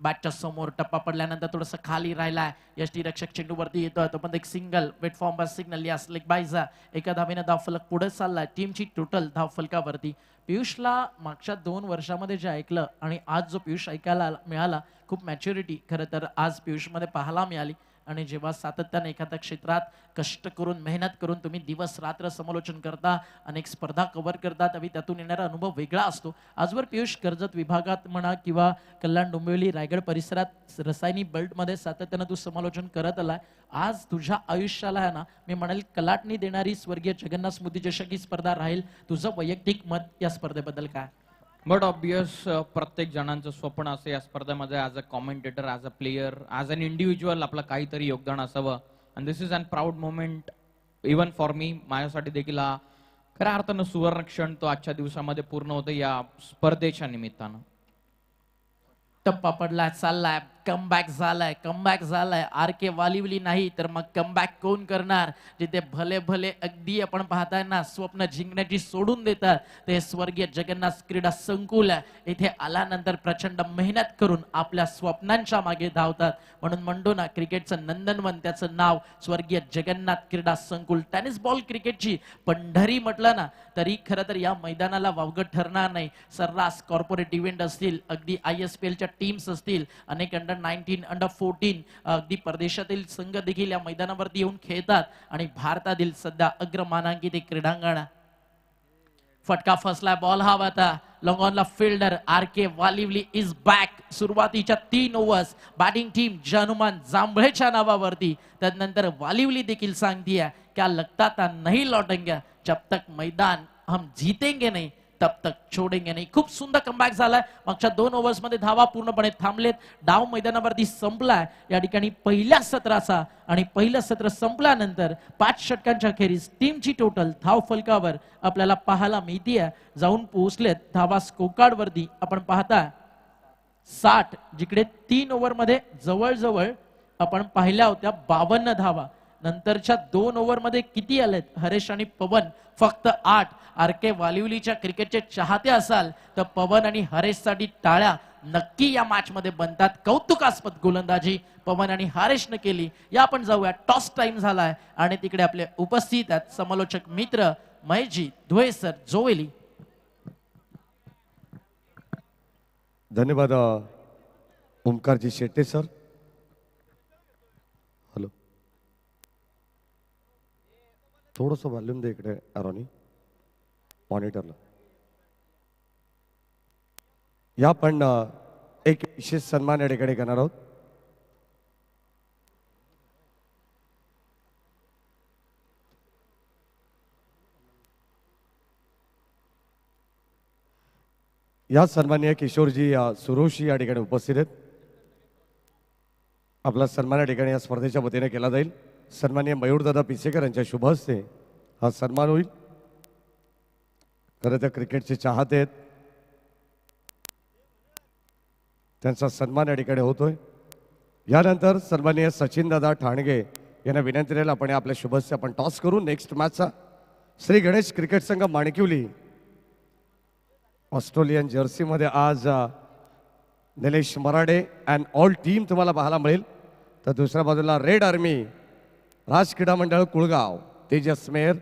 बॅटच्या समोर टप्पा पडल्यानंतर थोडंसं खाली राहिलाय. यष्टीरक्षक चेंडूवरती येतोय तो पण एक सिंगल वेट फॉर्म बाय सिग्नल या स्लिक बायचा एका धावेनं धावफलक पुढे चाललाय. टीमची टोटल धावफलकावरती पियुषला मागच्या 2 वर्षामध्ये जे ऐकलं आणि आज जो पियुष ऐकायला मिळाला खूप मॅच्युरिटी खरं तर आज पियुषमध्ये पाहायला मिळाली. आणि जेव्हा सातत्याने एखाद्या क्षेत्रात कष्ट करून मेहनत करून तुम्ही दिवस रात्र समालोचन करता, अनेक स्पर्धा कव्हर करता, तरी त्यातून येणारा अनुभव वेगळा असतो. आजवर पियुष कर्जत विभागात म्हणा किंवा कल्याण डोंबिवली रायगड परिसरात रसायनी बेल्टमध्ये सातत्यानं तू समालोचन करत आलाय. आज तुझ्या आयुष्याला आहे ना, मी म्हणेल कलाटणी देणारी स्वर्गीय जगन्नाथ स्मृती चषक ही स्पर्धा राहील. तुझं वैयक्तिक मत या स्पर्धेबद्दल काय? बट ऑब्वियस प्रत्येक जणांचं स्वप्न असं या स्पर्धेमध्ये as a commentator, as a player, as an individual आपलं काहीतरी योगदान असावं. And this is an proud moment even for me. माझ्यासाठी देखील हा खऱ्या अर्थानं सुवर्ण क्षण तो आजच्या दिवसामध्ये पूर्ण होतो या स्पर्धेच्या निमित्तानं. टप्पा पडलाय, चाललाय, कमबॅक झालाय. आर के वालिवली नाही तर मग कमबॅक कोण करणार? जिथे भले भले अगदी आपण पाहताय ना स्वप्न जिंकण्याची सोडून देतात ते स्वर्गीय जगन्नाथ क्रीडा संकुल आहे. इथे आल्यानंतर प्रचंड मेहनत करून आपल्या स्वप्नांच्या मागे धावतात. म्हणून म्हणतो ना क्रिकेटचं नंदनवन त्याचं नाव स्वर्गीय जगन्नाथ क्रीडा संकुल. टेनिस बॉल क्रिकेटची पंढरी म्हटलं ना तरी खरं तर या मैदानाला वावगं ठरणार नाही. सर्रास कॉर्पोरेट इव्हेंट असतील, अगदी ISPL च्या टीम्स असतील, अनेक अंडर-19 अंडर-14 अगदी परदेशातील संघ देखील या मैदानावरती येऊन खेळतात आणि भारतातील सध्या अग्रमानांकित एक क्रीडांगण. फटका फसलाय, बॉल हवा आता लॉंग ऑनला fielder R K Walivali is back. सुरुवातीच्या 3 ओव्हर्स बॅटिंग टीम हनुमान जांभळेच्या नावावरती. त्यानंतर वालिवली देखील सांगतीये क्या लगता था नहीं लौटेंगे, जब तक मैदान हम जीतेंगे नहीं तब तक छोडेंगे नाही. खूप सुंदर कमबॅक झालाय. मागच्या 2 ओव्हर्स मध्ये धावा पूर्णपणे थांबलेत. डाव मैदानावरती संपलाय या ठिकाणी पहिल्या सत्राचा. आणि पहिलं सत्र संपल्यानंतर 5 षटकांच्या अखेरीस टीमची टोटल धाव फलकावर आपल्याला पाहायला मिळतीये जाऊन पोहोचलेत धावा स्कोरकार्ड वरती. आपण पाहताय 60, जिकडे 3 ओव्हर मध्ये जवळजवळ आपण पाहिल्या होत्या 52 धावा. नंतरच्या 2 ओव्हर मध्ये किती आलेत? हरेश आणि पवन फक्त 8. आर के वालिवलीच्या क्रिकेटचे चाहते असाल तर पवन आणि हरेश साठी टाळ्या नक्की या मॅच मध्ये बनतात. कौतुकास्पद गोलंदाजी पवन आणि हरेशने केली. या आपण जाऊया, टॉस टाइम झालाय आणि तिकडे आपले उपस्थित आहेत समालोचक मित्र महेशजी धुळे सर, जोवेली. धन्यवाद ओमकारजी शेट्टे सर. हॅलो, थोडंसं व्हॉल्यूम दे इकडे आरोनी मॉनिटरला. या पण एक विशेष सन्मान या ठिकाणी करणार आहोत. या सन्माननीय किशोरजी सुरोशी या ठिकाणी उपस्थित आहेत. आपला सन्मान या ठिकाणी या स्पर्धेच्या वतीने केला जाईल. सन्माननीय मयूरदादा पिसेकर यांच्या शुभ हस्ते हा सन्मान होईल. खरं तर क्रिकेटचे चाहते आहेत, त्यांचा सन्मान या ठिकाणी होतोय. यानंतर सन्माननीय सचिनदादा ठाणगे यांना विनंती राहील आपण आपल्या शुभ हस्ते आपण टॉस करू नेक्स्ट मॅचचा. श्री गणेश क्रिकेट संघ माणिकिवली ऑस्ट्रेलियन जर्सीमध्ये आज Nilesh Marade and all team तुम्हाला पाहायला मिळेल. तर दुसऱ्या बाजूला रेड आर्मी राज क्रीडा मंडळ कुळगाव तेजस मेहर.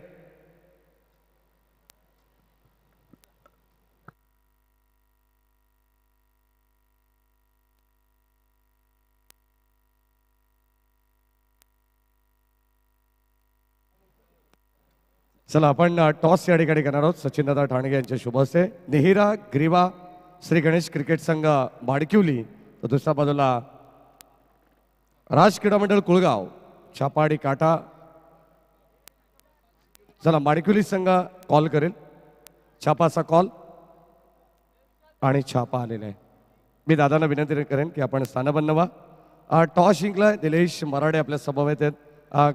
चला आपण टॉस या ठिकाणी करणार आहोत. सचिनदादा ठाणगे यांच्या शुभ हस्ते. निहिरा ग्रीवा श्री गणेश क्रिकेट संघ माडकिवली, तर दुसऱ्या बाजूला राज क्रीडा मंडळ कुळगाव छापाडी काटा. चला माडकिवली संघ कॉल करेल. छापाचा कॉल आणि छापा आलेला आहे. मी दादांना विनंती करेन की आपण स्थानबद्ध व्हा. टॉस जिंकलाय निलेश मराडे आपल्या समवेत आहेत.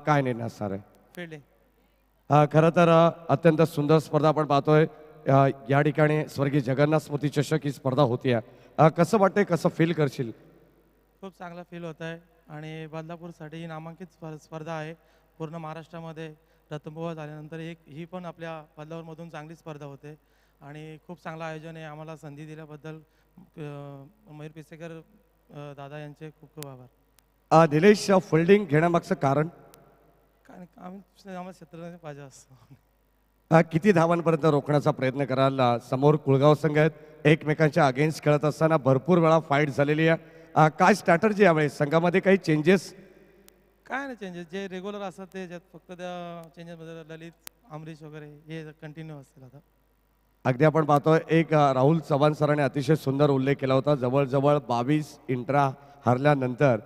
काय निर्णय असणार आहे? फिल्डिंग. खरं तर अत्यंत सुंदर स्पर्धा आपण पाहतोय. या ठिकाणी स्वर्गीय जगन्नाथ स्मृती चषक ही स्पर्धा होतीये. कसं वाटतंय, कसं फील करशील? खूप चांगला फील होत आहे आणि बदलापूरसाठी ही नामांकित स्पर्धा आहे. पूर्ण महाराष्ट्रामध्ये रतनबुवा झाल्यानंतर ही पण आपल्या बदलापूरमधून चांगली स्पर्धा होते आणि खूप चांगलं आयोजन आहे. आम्हाला संधी दिल्याबद्दल मयूर पिसेकर दादा यांचे खूप खूप आभार. निलेश फिल्डिंग घेण्यामागचं कारण? कारण आम्हाला क्षेत्राने पाहिजे असं. किती धावांपर्यंत रोखण्याचा प्रयत्न कराल? समोर कुळगाव संघ आहेत, एकमेकांच्या अगेन्स्ट खेळत असताना भरपूर वेळा फाईट झालेली आहे. काय स्ट्रॅटर्जी यावेळेस संघामध्ये काही चेंजेस? काय नाही चेंजेस, जे रेग्युलर असतात ते ज्यात फक्त त्या चेंजेसमध्ये ललित अमरीश वगैरे हे कंटिन्यू असतील आता. अगदी आपण पाहतोय एक राहुल चव्हाण सरांनी अतिशय सुंदर उल्लेख केला होता. जवळजवळ 22 इंट्रा हरल्यानंतर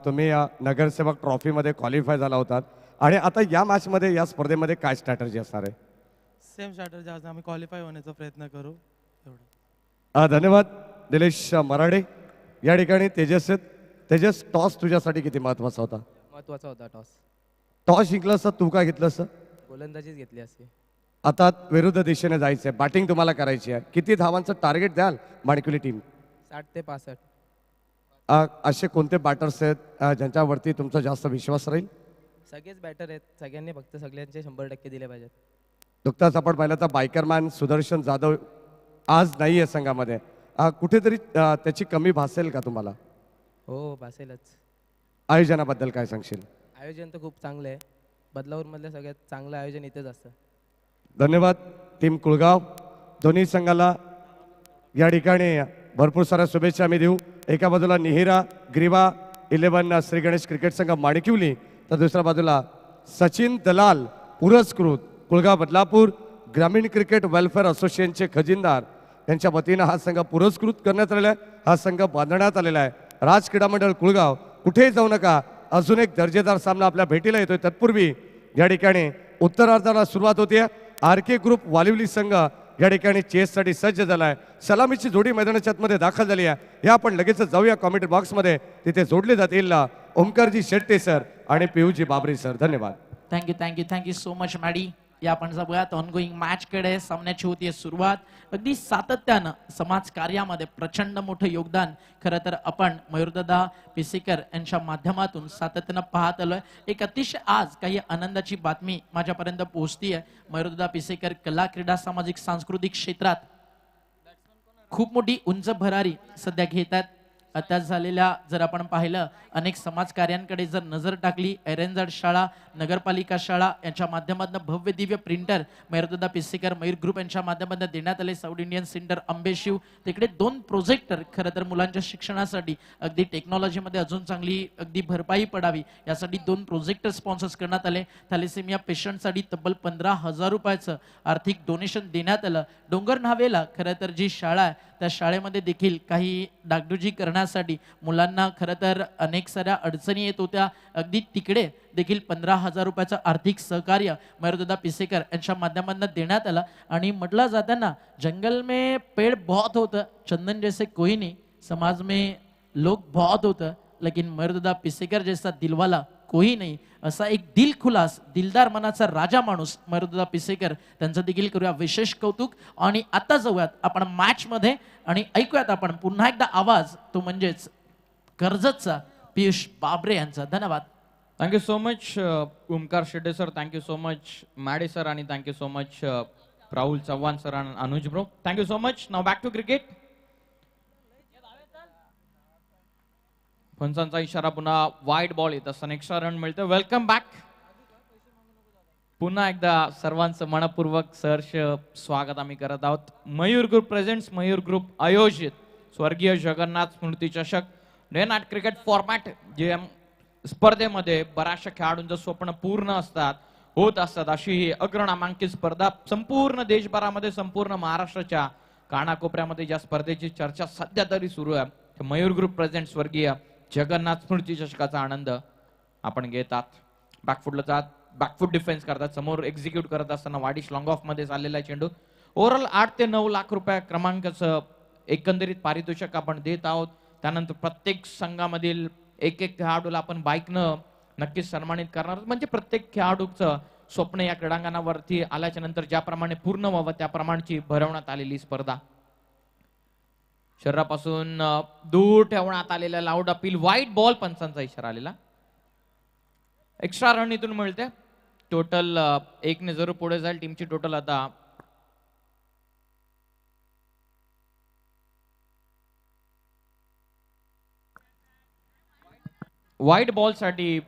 तुम्ही नगरसेवक ट्रॉफीमध्ये क्वालिफाय झाला होतात आणि आता या मॅचमध्ये या स्पर्धेमध्ये काय स्ट्रॅटर्जी असणार आहे? सेम स्ट्रॅटर्जी आज आम्ही क्वालिफाय होण्याचा प्रयत्न करू एवढं. धन्यवाद निलेश मराडे. या ठिकाणी तेजस आहेत. तेजस, टॉस तुझ्यासाठी किती महत्वाचा होता? महत्वाचा होता टॉस. टॉस जिंकलंस तर तू काय घेतलंस? गोलंदाजीच घेतली असती. आता विरुद्ध दिशेने जायचंय, बॅटिंग तुम्हाला करायची आहे. किती धावांचं टार्गेट द्याल माणिकुली टीम? 60 ते 65. असे कोणते बॅटर्स आहेत ज्यांच्यावरती तुमचा जास्त विश्वास राहील? सगळेच बॅटर आहेत, सगळ्यांनी फक्त सगळ्यांचे 100% दिले पाहिजेत. नुकताच आपण पाहिलं तर बायकरमॅन सुदर्शन जाधव आज नाही आहे संघामध्ये. कुठेतरी त्याची कमी भासेल का तुम्हाला? हो भासेलच. आयोजनाबद्दल काय सांगशील? आयोजन तर खूप चांगलं आहे. बदलापूरमधलं सगळ्यात चांगलं आयोजन इथेच असतं. धन्यवाद टीम कुळगाव. दोन्ही संघाला या ठिकाणी भरपूर साऱ्या शुभेच्छा आम्ही देऊ. एका बाजूला निहिरा ग्रीवा 11 श्री गणेश क्रिकेट संघ माणिकिवली, तर दुसऱ्या बाजूला सचिन दलाल पुरस्कृत कुळगाव बदलापूर ग्रामीण क्रिकेट वेलफेअर असोसिएशनचे खजिनदार यांच्या वतीनं हा संघ पुरस्कृत करण्यात आलेला आहे. हा संघ बांधण्यात आलेला आहे. राज क्रीडा मंडळ कुळगाव, कुठेही जाऊ नका, अजून एक दर्जेदार सामना आपल्या भेटीला येतोय. तत्पूर्वी या ठिकाणी उत्तरार्धाला सुरुवात होते. RK ग्रुप वालिवली संघ या ठिकाणी चेससाठी सज्ज झाला आहे. सलामीची जोडी मैदानाच्या आतमध्ये दाखल झाली आहे. या आपण लगेच जाऊया कॉमेंट्री बॉक्समध्ये, तिथे जोडले जातील ओमकारजी शेट्टे सर आणि पियुजी बाबरी सर. धन्यवाद. Thank you so much Maddy. या आपण जाऊयात ऑनगोईंग मॅच कडे. सामन्याची होती सुरुवात. अगदी सातत्यानं समाज कार्यामध्ये प्रचंड मोठं योगदान खरं तर आपण मयूरदादा पिसेकर यांच्या माध्यमातून सातत्यानं पाहत आलोय. एक अतिशय आज काही आनंदाची बातमी माझ्यापर्यंत पोहोचतीये. मयूरदादा पिसेकर कला क्रीडा सामाजिक सांस्कृतिक क्षेत्रात खूप मोठी उंच भरारी सध्या घेतात. आता झालेल्या जर आपण पाहिलं अनेक समाज कार्यांकडे जर नजर टाकली, एरेंजाड शाळा, नगरपालिका शाळा यांच्या माध्यमातून भव्य दिव्य प्रिंटर मयूरदादा पिसेकर मयूर ग्रुप यांच्या माध्यमातून देण्यात आले. साऊथ इंडियन सेंटर आंबेशिव, तिकडे 2 प्रोजेक्टर खरं तर मुलांच्या शिक्षणासाठी अगदी टेक्नॉलॉजीमध्ये अजून चांगली अगदी भरपाई पडावी यासाठी 2 प्रोजेक्टर स्पॉन्सर्स करण्यात आले. थॅलेसेमिया पेशंटसाठी तब्बल 15,000 रुपयाचं आर्थिक डोनेशन देण्यात आलं. डोंगर न्हावेला खरं तर जी शाळा आहे त्या शाळेमध्ये देखील काही डागडुजी करण्यासाठी मुलांना खरं तर अनेक साऱ्या अडचणी येत होत्या. अगदी तिकडे देखील 15,000 रुपयाचं आर्थिक सहकार्य मयूरदादा पिसेकर यांच्या माध्यमातून देण्यात आलं. आणि म्हटलं जाताना जंगल में पेड़ बहुत होतं, चंदन जैसे कोई नहीं, समाज में लोग बहुत होतं, लेकिन मयूरदादा पिसेकर जैसा दिलवाला कोई नाही. असा एक दिलखुलास दिलदार मनाचा राजा माणूस मयूरदादा पिसेकर, त्यांचं देखील करूया विशेष कौतुक. आणि आता जाऊयात आपण मॅच मध्ये आणि ऐकूयात आपण पुन्हा एकदा आवाज, तो म्हणजेच कर्जतचा पियुष बाबरे यांचा. धन्यवाद. Thank you so much Omkar Shette sir, thank you so much मॅडे सर, आणि thank you so much Rahul Chavan sir आणि Anuj bro. Thank you so much. Now back to cricket. फणसांचा इशारा, पुन्हा वाईड बॉल येत असताना एक्स्ट्रा रन मिळतं. Welcome back. पुन्हा एकदा सर्वांचं मनपूर्वक सहर्ष स्वागत आम्ही करत आहोत. Mayur group presents, Mayur group आयोजित स्वर्गीय जगन्नाथ स्मृती चषक डे नाईट क्रिकेट फॉर्मॅट, जे स्पर्धेमध्ये बऱ्याचशा खेळाडूंचं स्वप्न पूर्ण होत असतात, अशी ही अग्रनामांकित स्पर्धा संपूर्ण देशभरामध्ये, संपूर्ण महाराष्ट्राच्या कानाकोपऱ्यामध्ये ज्या स्पर्धेची चर्चा सध्या तरी सुरू आहे, मयूर ग्रुप प्रेझेंट स्वर्गीय जगन्नाथ स्मृती चषकाचा आनंद आपण घेतात. बॅकफुटला जात, बॅकफुट डिफेन्स करतात, समोर एक्झिक्यूट करत असताना वाडिश लॉंग ऑफ मध्ये चाललेला चेंडू. ओव्हरऑल 8 ते 9 लाख रुपये क्रमांकाचं एकंदरीत पारितोषिक आपण देत आहोत. त्यानंतर प्रत्येक संघामधील एक खेळाडूला आपण बाईकनं नक्कीच सन्मानित करणार. म्हणजे प्रत्येक खेळाडूचं स्वप्न या क्रीडांगणावरती आल्याच्या नंतर ज्याप्रमाणे पूर्ण व्हावं त्याप्रमाणेची भरवण्यात आलेली स्पर्धा. शरीरापासून दूर ठेवण्यात आलेला लाऊड अपील, व्हाईट बॉल, पंचांचा इशारा आलेला. एक्स्ट्रा रन इथून मिळते. टोटल 1 ने जरूर पुढे जाईल टीमची टोटल. आता व्हाईट बॉल साठी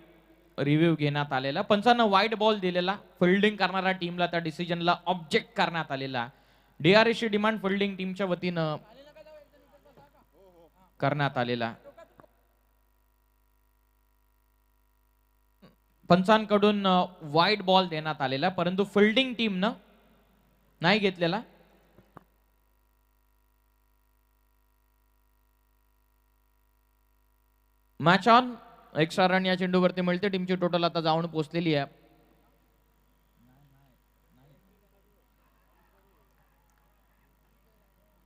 रिव्ह्यू घेण्यात आलेला. पंचांना व्हाईट बॉल दिलेला. फिल्डिंग करणाऱ्या टीमला त्या डिसिजनला ऑब्जेक्ट करण्यात आलेला. DRS ची डिमांड फिल्डिंग टीमच्या वतीनं करण्यात आलेला. पंचांकडून वाईड बॉल देण्यात आलेला, परंतु फिल्डिंग टीमनं नाही घेतलेला. Match on. एक्स्ट्रा रन या चेंडूवरती मिळते. टीमची टोटल आता जाऊन पोहोचलेली आहे.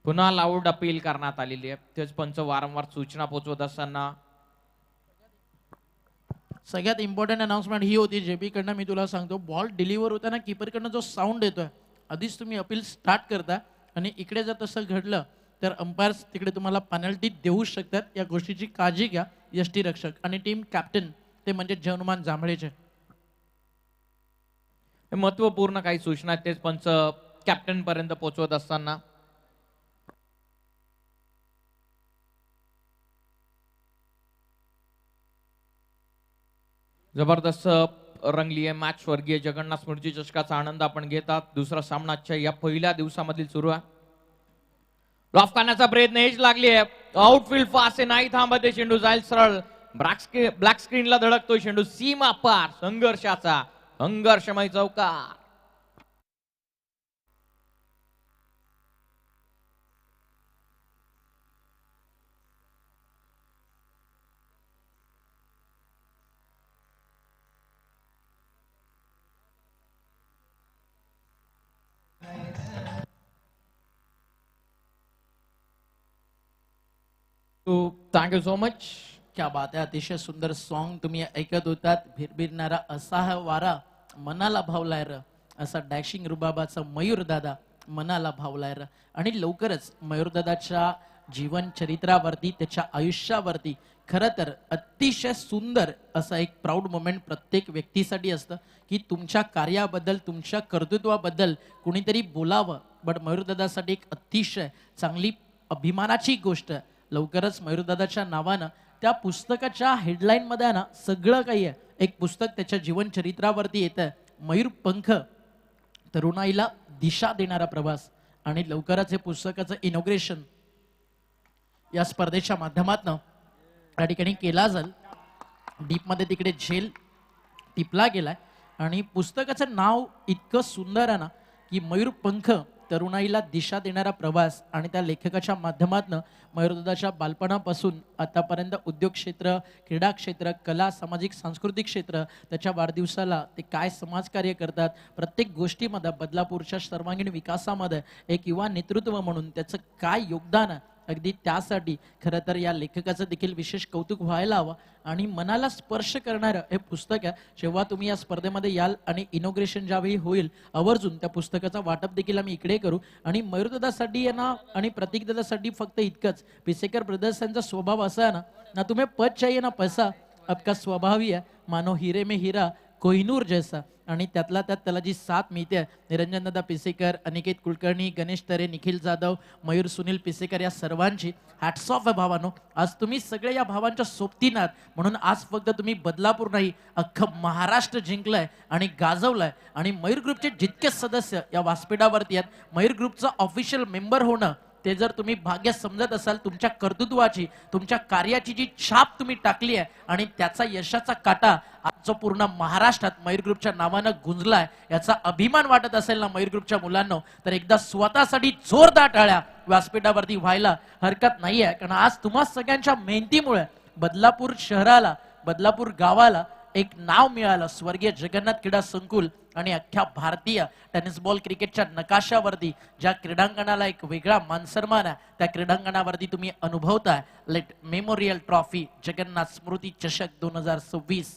पुन्हा लाऊड अपील करण्यात आलेली आहे. तेच पंच वारंवार सूचना पोहोचवत असताना सगळ्यात इम्पॉर्टंट अनाउन्समेंट ही होती जेबी कडनं. मी तुला सांगतो, बॉल डिलिव्हर होताना कीपरकडनं जो साऊंड येतोय, आधीच तुम्ही अपील स्टार्ट करता आणि इकडे जर तसं घडलं तर अंपायर्स तिकडे तुम्हाला पेनल्टी देऊ शकतात. या गोष्टीची काळजी घ्या यष्टीरक्षक आणि टीम कॅप्टन ते म्हणजे जनुमान जांभळेचे. हे महत्वपूर्ण काही सूचना आहेत, तेच पंच कॅप्टन पर्यंत पोहोचवत असताना जबरदस्त रंगली आहे मॅच. स्वर्गीय जगन्नाथ स्मृती चषकाचा आनंद आपण घेतात. दुसरा सामनाच्या या पहिल्या दिवसामधील सुरू आहे. ड्रॉप करण्याचा प्रयत्न एज लागली आहे. आउटफील्ड फास्ट आहे, नाही थांबत चेंडू जाईल सरळ. ब्लॅक स्क्रीनला धडकतोय चेंडू. सीमा पार संघर्षाचा संघर्षमय चौकार. Thank you so much. क्या बात आहे. अतिशय सुंदर सॉन्ग तुम्ही ऐकत होतात. भिरभिरणारा असा हा वारा मनाला भावलाय र, असा डॅशिंग रुबाबाचा मयूर दादा मनाला भावलाय र. आणि लवकरच मयूर दादाच्या जीवन चरित्रावरती, त्याच्या आयुष्यावरती खरं तर अतिशय सुंदर असं एक प्राऊड मोमेंट प्रत्येक व्यक्तीसाठी असतं की तुमच्या कार्याबद्दल, तुमच्या कर्तृत्वाबद्दल कुणीतरी बोलावं. बट मयूर दादासाठी एक अतिशय चांगली अभिमानाची गोष्ट आहे. लवकरच मयूरदादाच्या नावानं त्या पुस्तकाच्या हेडलाईन मध्ये ना सगळं काही आहे. एक पुस्तक त्याच्या जीवन चरित्रावरती येतं, मयूर पंख, तरुणाईला दिशा देणारा प्रवास. आणि लवकरच हे पुस्तकाचं इनॉग्रेशन या स्पर्धेच्या माध्यमातून या ठिकाणी केला जाईल. डीप मध्ये तिकडे झेल टिपला गेलाय आणि पुस्तकाचं नाव इतकं सुंदर आहे ना की मयूर पंख, तरुणाईला दिशा देणारा प्रवास. आणि त्या लेखकाच्या माध्यमातून मयूरदादाच्या बालपणापासून आतापर्यंत उद्योग क्षेत्र, क्रीडा क्षेत्र, कला, सामाजिक सांस्कृतिक क्षेत्र, त्याच्या वाढदिवसाला ते काय समाजकार्य करतात, प्रत्येक गोष्टीमध्ये बदलापूरच्या सर्वांगीण विकासामध्ये एक युवा नेतृत्व म्हणून त्याचं काय योगदान आहे, अगदी त्यासाठी खरं तर या लेखकाचं देखील विशेष कौतुक व्हायला हवं. आणि मनाला स्पर्श करणारं हे पुस्तक आहे. जेव्हा तुम्ही या स्पर्धेमध्ये याल आणि इनॉग्रेशन ज्यावेळी होईल आवर्जून त्या पुस्तकाचा वाटप देखील आम्ही इकडे करू. आणि मयूरदादासाठी आहे ना आणि प्रतीकदादासाठी फक्त इतकंच, पिसेकर ब्रदर्स यांचा स्वभाव असा आहे ना तुम्हें पद चाहिए ना पैसा, आपका स्वभाव ही है मानो हिरे में हीरा कोहिनूर जैसा. आणि त्यातला त्यात त्याला जी साथ मिळते, निरंजन दादा पिसेकर, अनिकेत कुलकर्णी, गणेश तरे, निखिल जाधव, मयूर सुनील पिसेकर या सर्वांची हॅट्स ऑफ आहे भावानो. आज तुम्ही सगळे या भावांच्या सोबतीनात म्हणून आज फक्त तुम्ही बदलापूर नाही अख्खं महाराष्ट्र जिंकलंय आणि गाजवलंय. आणि मयूर ग्रुपचे जितके सदस्य या व्यासपीठावरती आहेत, मयूर ग्रुपचं ऑफिशियल मेंबर होणं ते जर तुम्ही भाग्य समजत असाल, तुमच्या कर्तृत्वाची, तुमच्या कार्याची जी छाप तुम्ही टाकली आहे आणि त्याचा यशाचा काटा आज जो पूर्ण महाराष्ट्रात मयूर ग्रुपच्या नावानं गुंजलाय, याचा अभिमान वाटत असेल ना मयूर ग्रुपच्या मुलांना, तर एकदा स्वतःसाठी जोरदार टाळ्या व्यासपीठावरती व्हायला हरकत नाहीये. कारण आज तुम्हा सगळ्यांच्या मेहनतीमुळे बदलापूर शहराला, बदलापूर गावाला एक नाव मिळालं. स्वर्गीय जगन्नाथ क्रीडा संकुल आणि अख्ख्या भारतीय टेनिस बॉल क्रिकेटच्या नकाशावरती ज्या क्रीडांगणाला एक वेगळा मानसन्मान आहे, त्या क्रीडांगणावरती तुम्ही अनुभवताय लेट मेमोरियल ट्रॉफी जगन्नाथ स्मृती चषक 2026.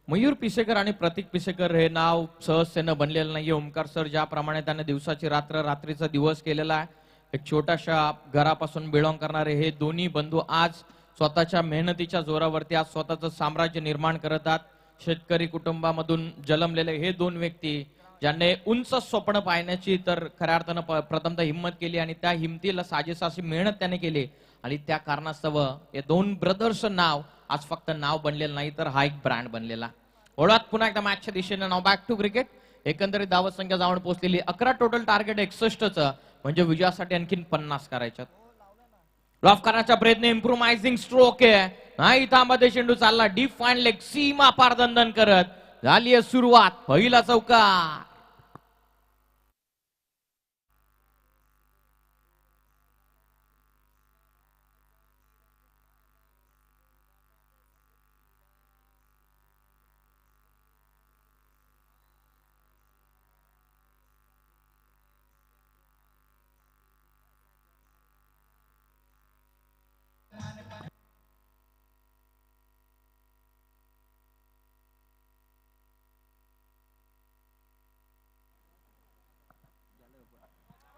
मयूर पिसेकर आणि प्रतीक पिसेकर हे नाव सहजतेनं बनलेलं नाहीये. ओमकार सर ज्याप्रमाणे त्याने दिवसाची रात्र, रात्रीचा दिवस केलेला आहे, एक छोट्याशा घरापासून बिलॉंग करणारे हे दोन्ही बंधू आज स्वतःच्या मेहनतीच्या जोरावरती आज स्वतःचं साम्राज्य निर्माण करतात. शेतकरी कुटुंबामधून जन्मलेले हे दोन व्यक्ती ज्यांनी उंच स्वप्न पाहण्याची तर खऱ्या अर्थानं प्रथमतः हिंमत केली आणि त्या हिमतीला साजेस अशी मेहनत त्याने केली. आणि त्या कारणास्तव हे दोन ब्रदर्सचं नाव आज फक्त नाव बनलेलं नाही, तर हा एक ब्रँड बनलेला. ओळख पुन्हा एकदा मॅचच्या दिशेने नाव बॅक टू क्रिकेट. एकंदरीत धावत संख्या जाऊन पोहोचलेली 11, टोटल टार्गेट 61चं, म्हणजे विजयासाठी आणखीन 50 करायच्यात. लॉफ करण्याचा प्रयत्न, इम्प्रोमाइजिंग स्ट्रोक आहे, नाही त्यामध्ये चेंडू चालला डीप फाईन लेग, सीमा पार दंदन करत झाली आहे सुरुवात, पहिला चौकार.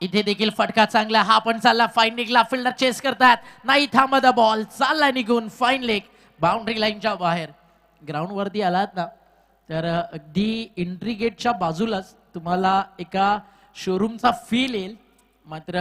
इथे देखील फटका चांगला, हा पण चालला फाईन लेगला, फिल्डर चेस करतात, नाही थांबत बॉल, चालला निघून फाईन लेग, बाउंड्री लाईनच्या बाहेर. ग्राउंड वरती आलात ना तर अगदी एंट्री गेटच्या बाजूलाच तुम्हाला एका शोरूमचा फील येईल. मात्र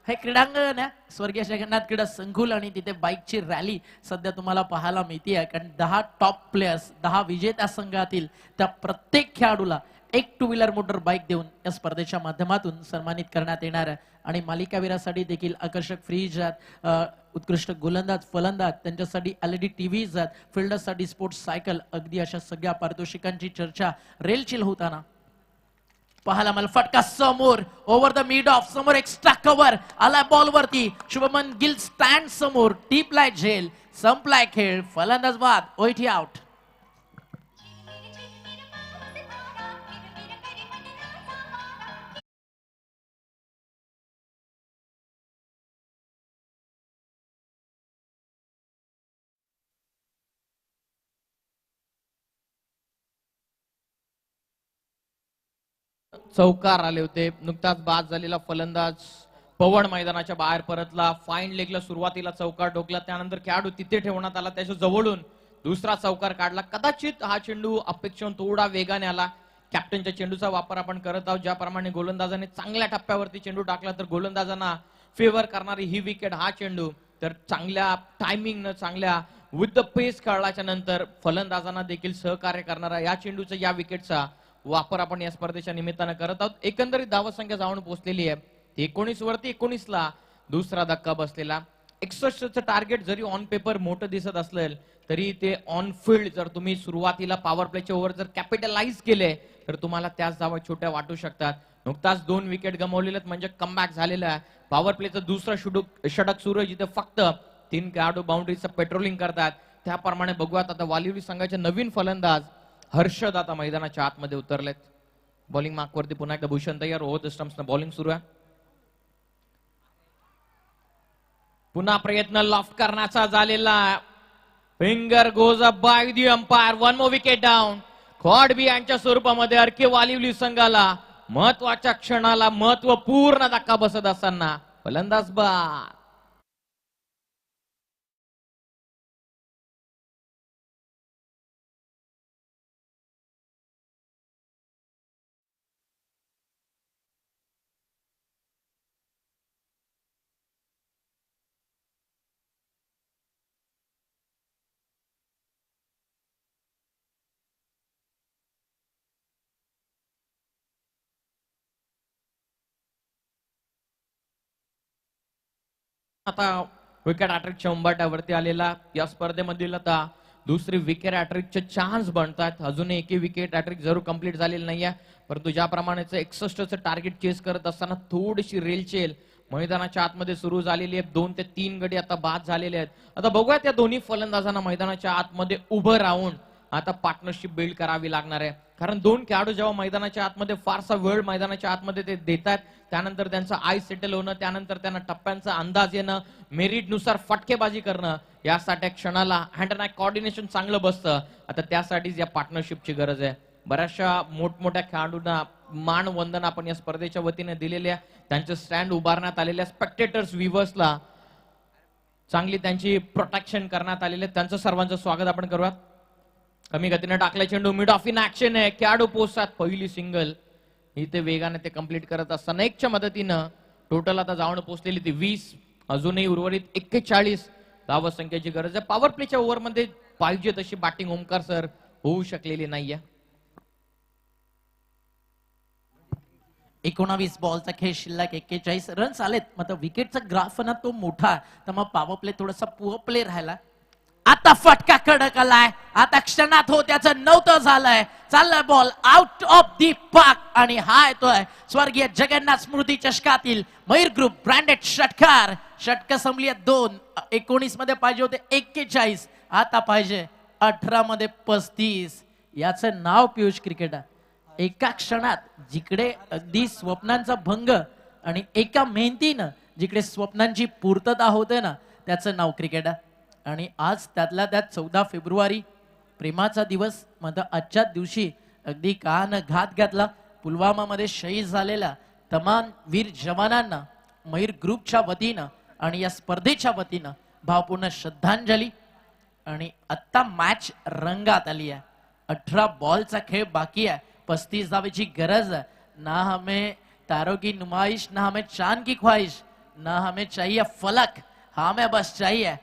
हे क्रीडांगण आहे, स्वर्गीय जगन्नाथ क्रीडा संकुल, आणि तिथे बाईकची रॅली सध्या तुम्हाला पाहायला मिळते आहे. कारण 10 टॉप प्लेयर्स, 10 विजेत्या संघातील त्या प्रत्येक खेळाडूला एक 2 व्हीलर मोटर बाईक देऊन या स्पर्धेच्या माध्यमातून सन्मानित करण्यात येणार आहे. आणि मालिकावीरासाठी देखील आकर्षक फ्रीज आहेत, उत्कृष्ट गोलंदाज फलंदाज त्यांच्यासाठी LED TVs आहेत, फिल्डर्ससाठी स्पोर्ट्स सायकल, अगदी अशा सगळ्या पारितोषिकांची चर्चा रेलचिल होताना पाहायला मला. फटका समोर, ओव्हर द मिड ऑफ, समोर एक्स्ट्रा कव्हर आला बॉल वरती, शुभमन गिल स्टँड समोर, टीपलाय झेल, संपलाय खेळ, फलंदाज बाद, ओईटी आउट. चौकार आले होते. नुकताच बाद झालेला फलंदाज पवन मैदानाच्या बाहेर परतला. फाईन लेगला सुरुवातीला चौकार ठोकला, त्यानंतर खेळाडू तिथे ठेवण्यात आला, त्याच्या जवळून दुसरा चौकार काढला. कदाचित हा चेंडू अपेक्षेहून थोडा वेगाने आला. कॅप्टनच्या चेंडूचा वापर आपण करत आहोत. ज्याप्रमाणे गोलंदाजाने चांगल्या टप्प्यावरती चेंडू टाकला तर गोलंदाजांना फेवर करणारी ही विकेट, हा चेंडू तर चांगल्या टायमिंगनं, चांगल्या विथ द पेस खेळल्याच्या नंतर फलंदाजांना देखील सहकार्य करणारा या चेंडूचा, या विकेटचा वापर आपण या स्पर्धेच्या निमित्तानं करत आहोत. एकंदरीत धावसंख्या जाऊन पोहोचलेली आहे 19 वरती 19 ला दुसरा धक्का बसलेला. 61चं टार्गेट जरी ऑन पेपर मोठं दिसत असलं तरी ते ऑन फील्ड जर तुम्ही सुरुवातीला पॉवर प्लेचे ओव्हर जर कॅपिटलाइज केले तर तुम्हाला त्याच धावा छोट्या वाटू शकतात. नुकताच 2 विकेट गमावलेले म्हणजे कमबॅक झालेला आहे. पॉवर प्लेचं दुसरं षटक सुरू आहे जिथे फक्त 3 खेळाडू बाउंड्रीचं पेट्रोलिंग करतात. त्याप्रमाणे बघूयात आता वालिवली संघाचे नवीन फलंदाज हर्षद आता मैदानाच्या आतमध्ये उतरलेत. बॉलिंग मार्कवरती पुन्हा एकदा भूषण तयार, ओव्हर द स्टंप्सनं बॉलिंग सुरू आहे. पुन्हा प्रयत्न लॉफ्ट करण्याचा झालेला, finger goes up by the umpire, 1 more wicket down. खॉडबी यांच्या स्वरूपामध्ये अर्के वालिवली संघाला महत्वाच्या क्षणाला महत्वपूर्ण धक्का बसत असताना फलंदाज बाद. आता विकेट हॅट्रिकच्या उंबरठ्यावरती आलेला या स्पर्धेमधील आता दुसरी विकेट हॅट्रिकचे चान्स बनतात. अजूनही एकही विकेट हॅट्रिक जरूर कंप्लीट झालेली नाहीये, परंतु ज्याप्रमाणे 61चं टार्गेट चेस करत असताना थोडीशी रेलचेल मैदानाच्या आतमध्ये सुरू झालेली आहे. 2 ते 3 गडी आता बाद झालेले आहेत. आता बघूयात या दोन्ही फलंदाजांना मैदानाच्या आतमध्ये उभं राहून आता पार्टनरशिप बिल्ड करावी लागणार आहे. कारण 2 खेळाडू जेव्हा मैदानाच्या आतमध्ये फारसा वेळ मैदानाच्या आतमध्ये ते देतात, त्यानंतर त्यांचं आय सेटल होणं, त्यानंतर त्यांना टप्प्यांचा अंदाज येणं, मेरिट नुसार फटकेबाजी करणं, यासाठी क्षणाला हँड अँड आय कोऑर्डिनेशन चांगलं बसतं. आता त्यासाठीच या पार्टनरशिपची गरज आहे. बऱ्याचशा मोठमोठ्या खेळाडूंना मानवंदन आपण या स्पर्धेच्या वतीने दिलेल्या, त्यांचे स्टँड उभारण्यात आलेल्या स्पेक्टेटर्स व्ह्युअर्सला चांगली त्यांची प्रोटेक्शन करण्यात आलेले, त्यांचं सर्वांचं स्वागत आपण करूयात. कमी गतीने टाकले चेंडू, मिड ऑफ इन ऍक्शन आहे, खेळाडू पोहोचतात, पहिली सिंगल इथे वेगाने ते कंप्लीट करत असताना 1च्या मदतीनं टोटल आता जाऊन पोहोचलेली ती 20, अजूनही उर्वरित 41 धावसंख्येची गरज आहे. पॉवर प्लेच्या ओव्हरमध्ये पाहिजे तशी बॅटिंग ओमकार सर होऊ शकलेली नाहीये. 19 बॉलचा खेळ शिल्लक 41 रन्स आलेत. मग विकेटचा ग्राफ ना तो मोठा, तर मग पॉवर प्ले थोडासा पुअर प्ले राहिला. आता फटका कडक आलाय, आता क्षणात हो त्याचं नव्हतं झालंय. चाललाय ball out of the park आणि हा येतोय स्वर्गीय जगन्नाथ स्मृती चषकातील मयूर ग्रुप ब्रँडेड षटकार. षटक संपली 2. 19 मध्ये पाहिजे होते 41, आता पाहिजे 18 मध्ये 35. याचं नाव पियुष क्रिकेटर. एका क्षणात जिकडे अगदी स्वप्नांचा भंग आणि एका मेहनतीनं जिकडे स्वप्नांची पूर्तता होते ना, त्याचं नाव क्रिकेटर. आणि आज त्यातल्या त्यात 14 फेब्रुवारी प्रेमाचा दिवस. मग आजच्या दिवशी अगदी कान घात घातला पुलवामामध्ये शहीद झालेल्या तमाम वीर जवानांना मयूर ग्रुपच्या वतीनं आणि या स्पर्धेच्या वतीनं भावपूर्ण श्रद्धांजली. आणि आता मॅच रंगात आली आहे. 18 बॉलचा खेळ बाकी आहे. 35 धावेची गरज है. ना हमें तारों की नुमाइश, ना हमें चांद की ख्वाहिश, ना हमें चाहिए फलक, हमें बस चाहिए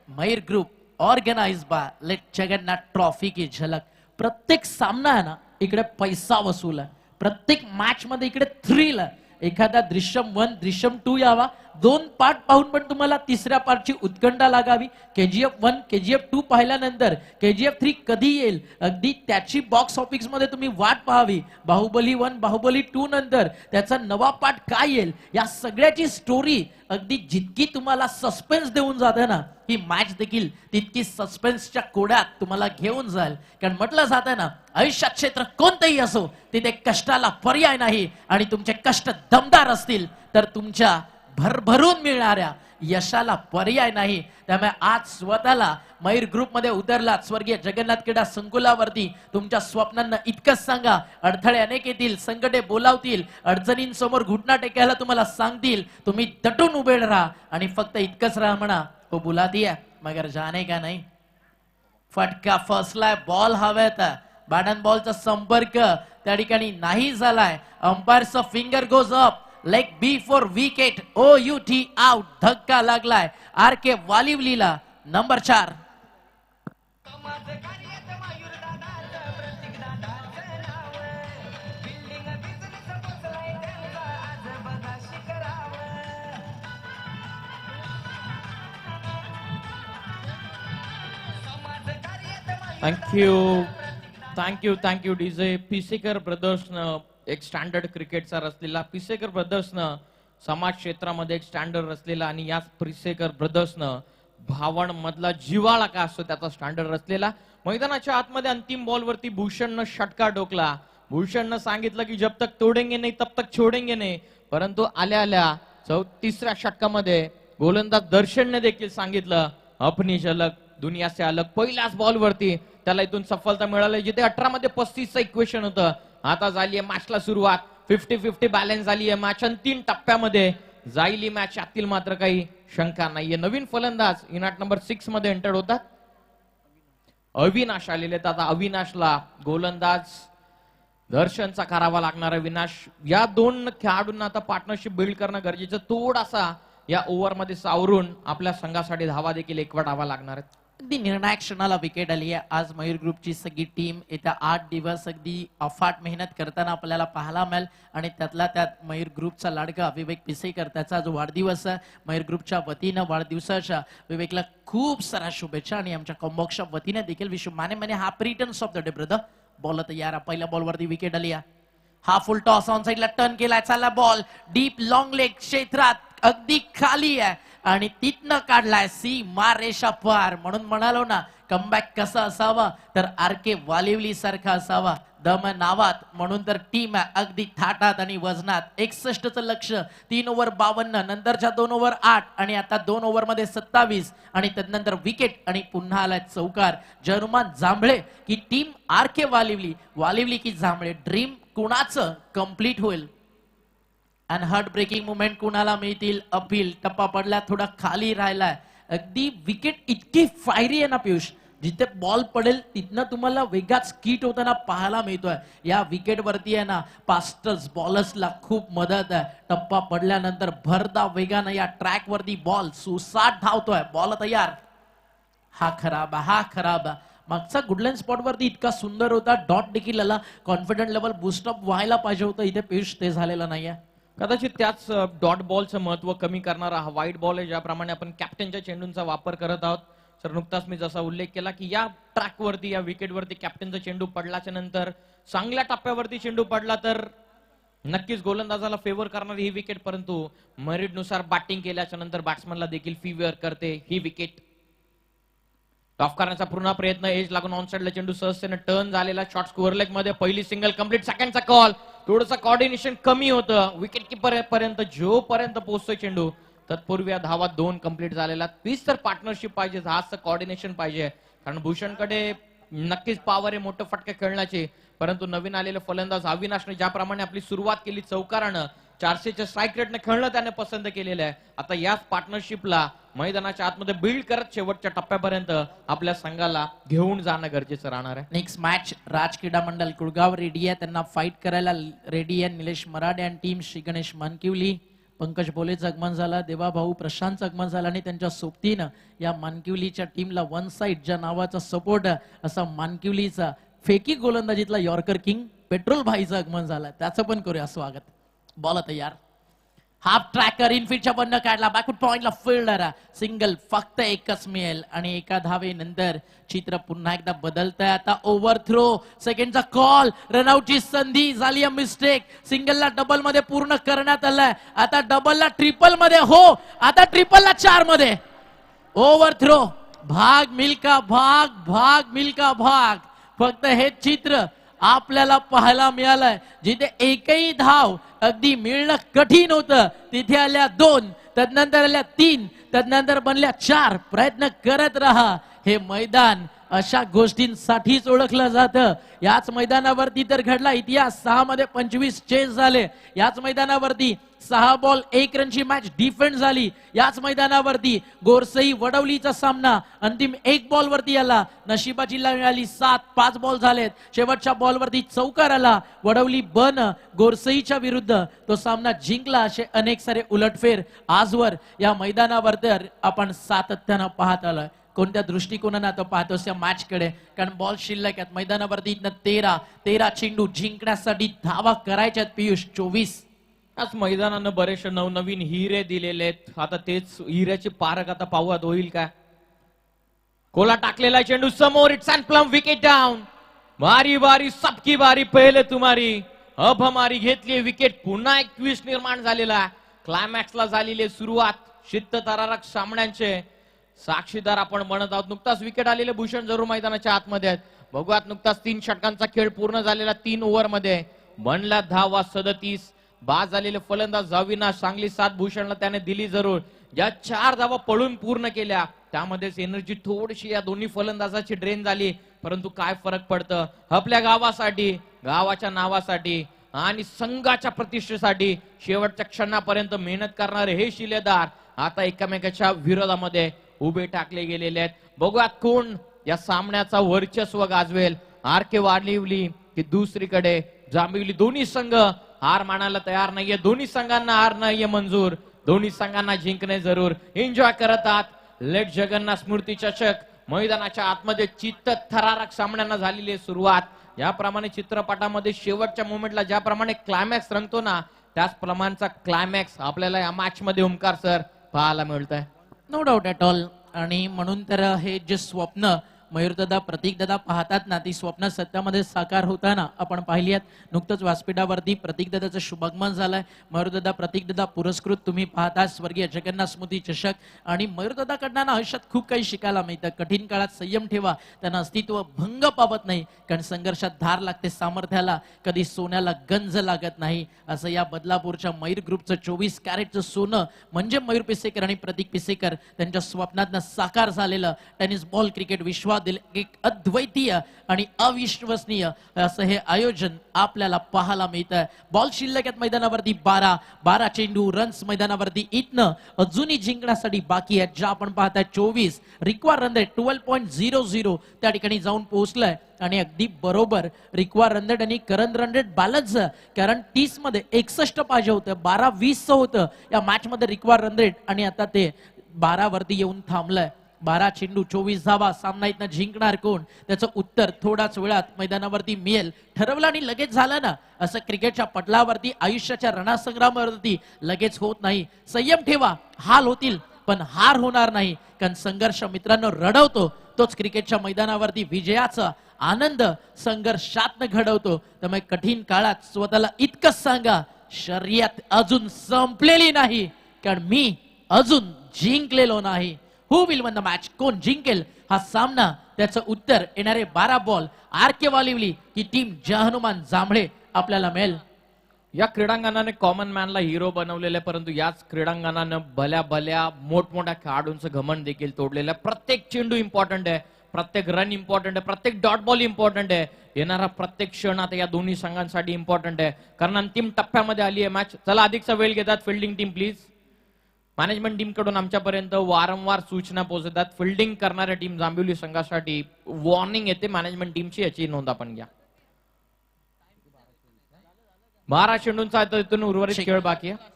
Mayur group organise by late Jagannath trophy की झलक. प्रत्येक सामना आहे ना इकडे पैसा वसूल आहे. प्रत्येक मॅच मध्ये इकडे थ्रिल आहे. एखादा दृश्यम 1 दृश्यम 2 यावा, 2 पार्ट पाहून पण तुम्हाला तिसऱ्या पार्टची उत्कंठा लागावी. KGF 1 KGF 2 पाहिल्यानंतर KGF 3 कधी येईल अगदी त्याची बॉक्स ऑफिस मध्ये तुम्ही वाट पाहावी. बाहुबली 1 बाहुबली 2 नंतर त्याचा नवा पार्ट काय येईल, या सगळ्याची स्टोरी अगदी जितकी तुम्हाला सस्पेन्स देऊन जाते ना, ही मॅच देखील तितकी सस्पेन्सच्या कोड्यात तुम्हाला घेऊन जाईल. कारण म्हटलं जातं ना, आयुष्यात क्षेत्र कोणतंही असो तिथे कष्टाला पर्याय नाही. आणि तुमचे कष्ट दमदार असतील तर तुमच्या भरभरून मिळणाऱ्या यशाला पर्याय नाही. त्यामुळे आज स्वतःला मयूर ग्रुप मध्ये उतरला स्वर्गीय जगन्नाथ क्रीडा संकुलावरती. तुमच्या स्वप्नांना इतकंच सांगा, अडथळे अनेक येतील, संकटे बोलावतील, अडचणींसमोर घुटना टेकायला तुम्हाला सांगतील, तुम्ही दटून उभे राहा आणि फक्त इतकंच राहा म्हणा, वो बुलाती है मगर जाने का नाही. फटका फसलाय, बॉल हवेत, बॅट अँड बॉलचा संपर्क त्या ठिकाणी नाही झालाय. अंपायरचं finger goes up, leg before wicket, OUT out. धक्का लागलाय RK वालिवलीला, नंबर 4. Thank you DJ. पिसेकर ब्रदर्सनं एक स्टँडर्ड क्रिकेटचा रचलेला, पिसेकर ब्रदर्सनं समाज क्षेत्रामध्ये एक स्टँडर्ड रचलेला आणि याच पिसेकर ब्रदर्सनं भावण मधला जिवाळा का असतो त्याचा स्टँडर्ड रचलेला. मैदानाच्या आतमध्ये अंतिम बॉलवरती भूषणनं षटका डोकला. भूषणनं सांगितलं की जब तक तोडेंगे नाही तब तक छोडेंगे नाही. परंतु आल्या आल्या 34व्या षटकामध्ये गोलंदाज दर्शनने देखील सांगितलं अपनी झलक दुनिया से अलग. पहिल्याच बॉलवरती त्याला इथून सफलता मिळाली. जिथे 18 मध्ये 35चं इक्वेशन होतं, आता झाली आहे मॅचला सुरुवात. 50-50 बॅलन्स झाली आहे मॅच आणि 3 टप्प्यामध्ये जाईल ही मॅच, यातील मात्र काही शंका नाहीये. नवीन फलंदाज इनाट नंबर 6 मध्ये एंटर होतात, अविनाश आलेले. आता अविनाशला गोलंदाज दर्शनचा करावा लागणार. अविनाश, या 2 खेळाडूंना आता पार्टनरशिप बिल्ड करणं गरजेचं. थोडासा या ओव्हर मध्ये सावरून आपल्या संघासाठी धावा देखील एकवटावा लागणार आहेत. अगदी निर्णायक क्षणाला विकेट आली आहे. आज मयूर ग्रुपची सगळी टीम येत्या 8 दिवस अगदी अफाट मेहनत करताना आपल्याला पाहायला मिळेल. आणि त्यातला त्यात मयूर ग्रुपचा लाडका विवेक पिसेकर, त्याचा जो वाढदिवस आहे, मयूर ग्रुपच्या वतीनं वाढदिवसाच्या विवेकला खूप साऱ्या शुभेच्छा. आणि आमच्या कॉम्बॉक्सच्या वतीने देखील wish many happy returns of the day brother. Ball तयार, पहिल्या बॉलवरती विकेट आली आहे. हा फुल टॉस ऑन साइडला टर्न केलाय. चालला बॉल डीप लॉंग लेग क्षेत्रात अगदी खाली आहे आणि तिथनं काढलाय सीमा रेषा पार. म्हणून म्हणालो ना, कमबॅक कसा असावा तर RK वालिवली सारखा असावा, दम नावात. म्हणून तर टीम आहे अगदी थाटात आणि वजनात. 61चं लक्ष, 3 ओव्हर 52, नंतरच्या 2 ओव्हर 8 आणि आता 2 ओव्हर मध्ये 27 आणि त्यानंतर विकेट आणि पुन्हा आलाय चौकार. जर्मन जांभळे की टीम RK वालिवली की जांभळे, ड्रीम कुणाचं कम्प्लीट होईल. अँड हार्ट ब्रेकिंग मुवमेंट कुणाला मिळतील. अपील टप्पा पडला, थोडा खाली राहिलाय. अगदी विकेट इतकी फायरी आहे ना पियुष, जिथे बॉल पडेल तिथनं तुम्हाला वेगात स्किट होताना पाहायला मिळतोय. या विकेट वरती आहे ना फास्टर्स बॉलर्सला खूप मदत आहे. टप्पा पडल्यानंतर भरदा वेगानं या ट्रॅक वरती बॉल सुसाट धावतोय. बॉल तयार, हा खराब. मागचा गुडलँड स्पॉट वरती इतका सुंदर होता, डॉट देखील आला, कॉन्फिडंट लेवल बुस्टअप व्हायला पाहिजे होतं, इथे पियुष ते झालेलं नाहीये. कदाचित त्याच डॉट बॉलचं महत्व कमी करणारा हा व्हाईट बॉल आहे, ज्याप्रमाणे आपण कॅप्टनच्या चेंडूंचा वापर करत आहोत. सर नुकताच मी जसा उल्लेख केला की या ट्रॅकवरती, या विकेटवरती कॅप्टनचा चेंडू पडल्याच्या नंतर चांगल्या टप्प्यावरती चेंडू पडला तर नक्कीच गोलंदाजाला फेवर करणारी ही विकेट, परंतु मेरिटनुसार बॅटिंग केल्याच्या नंतर बॅट्समनला देखील फेवर करते ही विकेट. टॉप करण्याचा पूर्ण प्रयत्न, एज लागून ऑन साइडला चेंडू सहजतेने टर्न झालेला, शॉर्ट स्कोअर लेग मध्ये पहिली सिंगल कंप्लीट, सेकंडचा कॉल, थोडंसं कॉर्डिनेशन कमी होतं विकेट किपर पर्यंत, जोपर्यंत पोहोचतोय चेंडू तत्पूर्वी या धावा 2 कंप्लीट झालेला. तीच तर पार्टनरशिप पाहिजे, हाच कॉर्डिनेशन पाहिजे, कारण भूषणकडे नक्कीच पावर आहे मोठं फटके खेळण्याचे, परंतु नवीन आलेले फलंदाज अविनाशने ज्याप्रमाणे आपली सुरुवात केली चौकारानं, 400च्या स्ट्राईक रेटने खेळणं त्याने पसंत केलेलं आहे. आता याच पार्टनरशिपला मैदानाच्या आतमध्ये बिल्ड करत शेवटच्या टप्प्यापर्यंत आपल्या संघाला घेऊन जाणं गरजेचं राहणार आहे. नेक्स्ट मॅच राज क्रीडा मंडळ कुळगाव रेडी आहे, त्यांना फाईट करायला रेडी आहे निलेश मराडे आणि टीम, श्री गणेश मानकिवली, पंकज बोलेचं आगमन झाला, देवाभाऊ प्रशांतचं आगमन झालं आणि त्यांच्या सोबतीनं या मानकिवलीच्या टीमला वन साइड ज्या नावाचा सपोर्ट असा मानकिवलीचा फेकी गोलंदाजीतला यॉर्कर किंग पेट्रोल भाईचं आगमन झालं, त्याचं पण करूया स्वागत. बॉल तयार, हाफ ट्रॅकर इनफिल्डच्या बंद काढला, बॅकवर्ड पॉइंटला फिल्डर, सिंगल फक्त एकच मिळेल आणि एका धावेनंतर चित्र पुन्हा एकदा बदलत आहे. आता ओव्हर थ्रो, सेकंडचा कॉल, रनआउटची संधी झाली, मिस्टेक, सिंगलला डबल मध्ये पूर्ण करण्यात आलाय, आता डबलला ट्रिपल मध्ये, हो आता ट्रिपलला 4 मध्ये, ओव्हर थ्रो, भाग मिल्का भाग, भाग मिल्का भाग, फक्त हे चित्र आपल्याला पाहायला मिळालंय, जिथे एकही धाव अगदी मिळणं कठीण होतं तिथे आल्या 2, तदनंतर आल्या 3, तदनंतर बनल्या 4. प्रयत्न करत राहा, हे मैदान अशा गोष्टींसाठीच ओळखलं जातं. याच मैदानावरती तर घडला इतिहास, 6 मध्ये 25 चेस झाले, याच मैदानावरती 6 बॉल 1 रनची मॅच डिफेंड झाली, याच मैदानावरती गोरसई वडवलीचा सामना अंतिम 1 बॉल वरती आला, नशिबाची मिळाली 7, 5 बॉल झालेत, शेवटच्या बॉल वरती चौकार आला, वडवली बन गोरसईच्या विरुद्ध तो सामना जिंकला. असे अनेक सारे उलटफेर आजवर या मैदानावर तर आपण सातत्यानं पाहत आलोय. कोणत्या दृष्टिकोनानं आता पाहतोस या मॅच कडे, कारण बॉल शिल्लक आहेत मैदानावरती, 13 चेंडू जिंकण्यासाठी धावा करायच्यात पियुष, 24. आज मैदानानं बरेचसे नवनवीन हिरे दिलेले आहेत, आता तेच हिऱ्याची पारख आता पाहूयात होईल काय. कोला टाकलेला चेंडू समोर, it's and plum, wicket down, बारी बारी सबकी बारी, पहिले तुम्हारी अब हमारी घेतली विकेट. पुन्हा एक ट्विस्ट निर्माण झालेला, क्लायमॅक्सला झालेली सुरुवात, शिस्तथरारक सामन्यांचे साक्षीदार आपण बनत आहोत. नुकताच विकेट आलेले भूषण जरूर मैदानाच्या आतमध्ये आहेत, बघूयात. नुकताच 3 षटकांचा खेळ पूर्ण झालेला, 3 ओव्हर मध्ये बनला धावा 37, बाद झालेले फलंदाज अविनाश, चांगली साथ भूषणला त्याने दिली जरूर, ज्या 4 धावा पळून पूर्ण केल्या त्यामध्येच एनर्जी थोडीशी या दोन्ही फलंदाजाची ड्रेन झाली, परंतु काय फरक पडतं आपल्या गावासाठी, गावाच्या नावासाठी आणि संघाच्या प्रतिष्ठेसाठी शेवटच्या क्षणापर्यंत मेहनत करणारे हे शिलेदार आता एकमेकाच्या विरोधामध्ये उभे टाकले गेलेले आहेत. बघूयात कोण या सामन्याचा वर्चस्व गाजवेल, आर.के. वालिवली की दुसरीकडे जांभिवली. दोन्ही संघ हार मानायला तयार नाहीये, दोन्ही संघांना हार नाहीये मंजूर, दोन्ही संघांना जिंकणे जरूर. एन्जॉय करत आहात लेट जगन्नाथ स्मृती चषक मैदानाच्या आतमध्ये चित्त थरारक सामन्यांना झालेली सुरुवात. याप्रमाणे चित्रपटामध्ये शेवटच्या मोमेंटला ज्याप्रमाणे क्लायमॅक्स रंगतो ना, त्याच प्रमाणचा क्लायमॅक्स आपल्याला या मॅच मध्ये ओमकार सर पाहायला मिळत आहे. No doubt at all. आणि म्हणून तर हे जे स्वप्न मयूरदादा प्रतीकदादा पाहतात ना, ती स्वप्न सत्यामध्ये साकार होताना आपण पाहिली आहेत. नुकतंच व्यासपीठावरती प्रतीकदादाचं शुभागमन झालंय. मयूरदादा प्रतीकदादा पुरस्कृत तुम्ही पाहता स्वर्गीय जगन्नाथ स्मृती चषक. आणि मयूरदादाकडनं आयुष्यात खूप काही शिकायला मिळतं. कठीण काळात संयम ठेवा, त्यांना अस्तित्व भंग पावत नाही, कारण संघर्षात धार लागते सामर्थ्याला, कधी सोन्याला गंज लागत नाही. असं या बदलापूरच्या मयूर ग्रुपचं 24 कॅरेटचं सोनं म्हणजे मयूर पिसेकर आणि प्रतीक पिसेकर त्यांच्या स्वप्नातनं साकार झालेलं टेनिस बॉल क्रिकेट विश्वात एक अद्वितीय आणि अविश्वसनीय असं हे आयोजन आपल्याला पाहायला मिळतं. बॉल शिल्लक आहेत मैदानावरती 12 चेंडू, रन्स मैदानावरती इथनं अजूनही जिंकण्यासाठी बाकी आहेत, ज्या आपण पाहताय 24. रिक्वायर रन रेट 12.00 त्या ठिकाणी जाऊन पोहोचलाय आणि अगदी बरोबर रिक्वायर रन रेट आणि करंट रन रेट बॅलन्स, कारण 30 मध्ये 61 पाहिजे होतं, 12-20 होतं या मॅच मध्ये रिक्वायर रन रेट आणि आता ते 12 वरती येऊन थांबलंय. 12 चेंडू 24 धावा, सामना इथनं जिंकणार कोण, त्याचं उत्तर थोड्याच वेळात मैदानावरती मिळेल. ठरवलं आणि लगेच झालं ना, असं क्रिकेटच्या पटलावरती आयुष्याच्या रणसंग्रामावरती लगेच होत नाही. संयम ठेवा, हाल होतील पण हार होणार नाही, कारण संघर्ष मित्रांनो रडवतो, तोच क्रिकेटच्या मैदानावरती विजयाचा आनंद संघर्षातनं घडवतो. त्यामुळे कठीण काळात स्वतःला इतकंच सांगा, शर्यत अजून संपलेली नाही, कारण मी अजून जिंकलेलो नाही. हु विल वन द मॅच, कोण जिंकेल हा सामना, त्याचं उत्तर येणारे 12 बॉल आरके वालिवली की टीम जय हनुमान जांभळे आपल्याला मिळेल. या क्रीडांगणाने कॉमन मॅनला हिरो बनवलेले, परंतु याच क्रीडांगणानं भल्या भल्या मोठमोठ्या खेळाडूंचं घमंड देखील तोडलेलं आहे. प्रत्येक चेंडू इम्पॉर्टंट आहे, प्रत्येक रन इम्पॉर्टंट आहे, प्रत्येक डॉट बॉल इम्पॉर्टंट आहे. येणारा प्रत्येक क्षण आता या दोन्ही संघांसाठी इम्पॉर्टंट आहे, कारण अंतिम टप्प्यामध्ये आली आहे मॅच. चला अधिकचा वेळ घेतात fielding team please. Management team कडून आमच्यापर्यंत वारंवार सूचना पोहोचतात. फिल्डिंग करणाऱ्या टीम जांभिवली संघासाठी वॉर्निंग येते मॅनेजमेंट टीमची, याची नोंद आपण घ्या. 12 चेंडूंचा इथून उर्वरित खेळ बाकी आहे.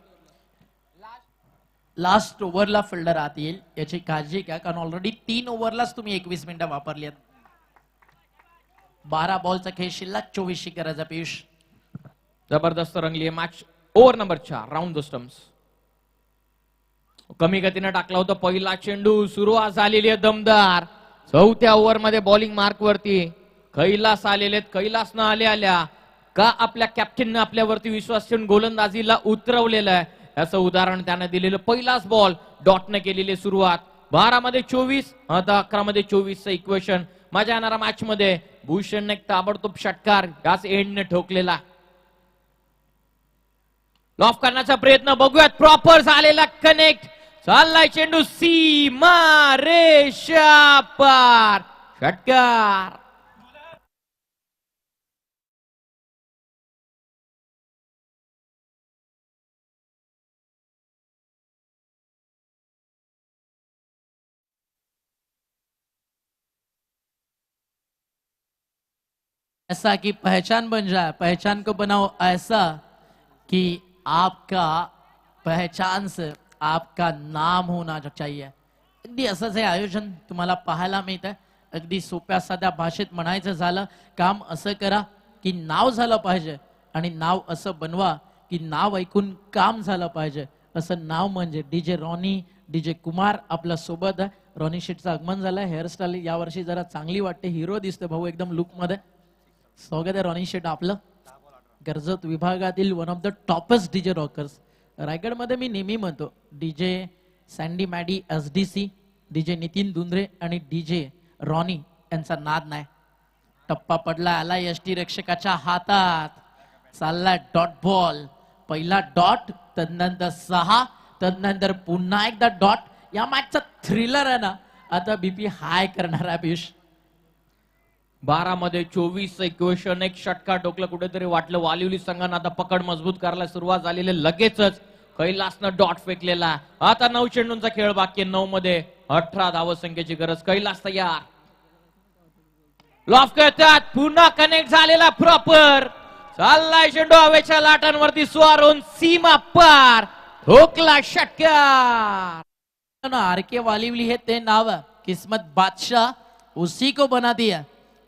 लास्ट ओव्हरला फिल्डर आत येईल याची काळजी घ्या, कारण ऑलरेडी 3 ओव्हरलाच तुम्ही 21 मिनिटं वापरली आहेत. 12 बॉलचा खेळ शिल्लक, 24ची गरज आहे. पियुष, जबरदस्त रंगली आहे match. Over number 4 round the stumps. कमी गतीने टाकला होता पहिला चेंडू, सुरुवात झालेली आहे दमदार. 4थ्या ओव्हर मध्ये बॉलिंग मार्क वरती कैलास आलेले, कैलास न आल्या का आपल्या कॅप्टनने आपल्यावरती विश्वास ठेवून गोलंदाजीला उतरवलेलं आहे, याचं उदाहरण त्याने दिलेलं. पहिलाच बॉल डॉटने केलेली सुरुवात. 12 मध्ये 24, आता 11 मध्ये 24चं इक्वेशन. मजा येणारा मॅच मध्ये भूषणने एक ताबडतोब षटकार याच एंडने ठोकलेला. लॉफ करण्याचा प्रयत्न बघूयात, प्रॉपर झालेला कनेक्ट. चाललाय चेंडू सीमा रेषा पार, षटकार. ऐसा कि पहचान बन जाए, पहचान को बनाओ ऐसा कि आपका पहचान से आपका नाम होना चाहिए. अगदी असंच हे आयोजन तुम्हाला पाहायला मिळत आहे. अगदी सोप्या साध्या भाषेत म्हणायचं झालं, काम असं करा की नाव झालं पाहिजे, आणि नाव असं बनवा की नाव ऐकून काम झालं पाहिजे. असं नाव म्हणजे डीजे रॉनी, डीजे कुमार आपल्या सोबत आहे. रॉनी शेटचं आगमन झालंय. हेअरस्टाईल यावर्षी जरा चांगली वाटते, हिरो दिसते भाऊ एकदम लुक मध्ये. स्वागत आहे रॉनी शेट आपलं. कर्जत विभागातील one of the toppest DJ rockers. रायगडमध्ये मी नेहमी म्हणतो, DJ Sandy Maddy SDC, DJ Nitin Dundre आणि डीजे रॉनी यांचा नाद नाही. टप्पा पडला, आला एसटी रक्षकाच्या हातात, चालला डॉट बॉल. पहिला डॉट, तदनंतर 6, तदनंतर पुन्हा एकदा डॉट. या मॅचचा थ्रिलर आहे ना, आता BP हाय करणार आहे पियुष. 12 मध्ये 24चं इक्वेशन. एक षटकार टोकलं, कुठेतरी वाटलं वालिवली संघानं आता पकड मजबूत करायला सुरुवात झालेली. लगेचच कैलासनं डॉट फेकलेला. आता 9 चेंडूंचा खेळ बाकी आहे. 9 मध्ये 18 धावसंख्येची गरज. कैलास तयार, लॉफ करतात, पुन्हा कनेक्ट झालेला प्रॉपर. चाललाय चेंडू हवेच्या लाटांवरती स्वारून सीमा पार, ठोकला षटकार. आरके वालिवली है ते नाव है, किस्मत बादशाह उसी को बनाती है.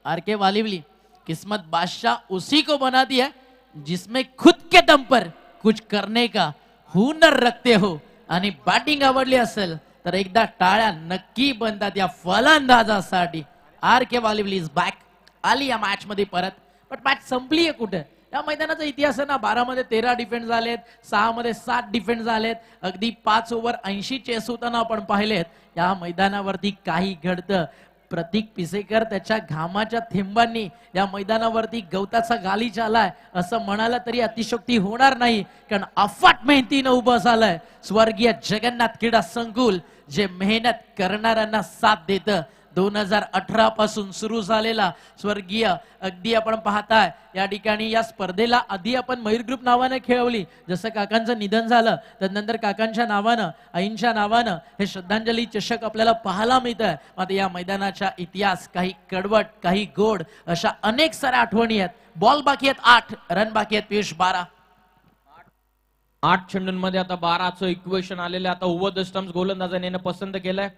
आरके वालिवली किस्मत बादशाह उसी को बनाती है जिसमें खुद के दम पर कुछ करने का हुनर रखते हो. आणि बॅटिंग आवडली असेल तर एकदा टाळ्या नक्की बनतात या फलंदाजासाठी. आरके वालिवली इज बॅक, आली या मॅच मध्ये परत. पण मॅच संपली आहे कुठे? या मैदानाचा इतिहास आहे ना, 12 मध्ये 13 डिफेंड झालेत, 6 मध्ये 7 डिफेंड झालेत. अगदी 5 ओव्हर 80 चेस होताना आपण पाहिलेत. या मैदानावरती काही घडतं. प्रतीक पिसेकर त्याच्या घामाच्या थेंबांनी या मैदानावरती गवताचा गालिचा आलाय असं म्हणाला तरी अतिशयोक्ती होणार नाही, कारण अफाट मेहनतीनं उभं झालंय स्वर्गीय जगन्नाथ क्रीडा संकुल, जे मेहनत करणाऱ्यांना साथ देतं. 2018 पासून सुरू झालेला स्वर्गीय, अगदी आपण पाहताय या ठिकाणी या स्पर्धेला आधी आपण मयूर ग्रुप नावाने खेळवली. जसं काकांचं निधन झालं त्यानंतर काकांच्या नावानं, आईंच्या नावानं हे श्रद्धांजली चषक आपल्याला पाहायला मिळत आहे. मात्र या मैदानाचा इतिहास काही कडवट, काही गोड, अशा अनेक साऱ्या आठवणी आहेत. बॉल बाकी आहेत 8, रन बाकी आहेत पियुष 12. 8 चेंडूंमध्ये आता 12चं इक्वेशन आलेलं. आता ओव्हर द स्टम्प्स गोलंदाजाने पसंत केलंय.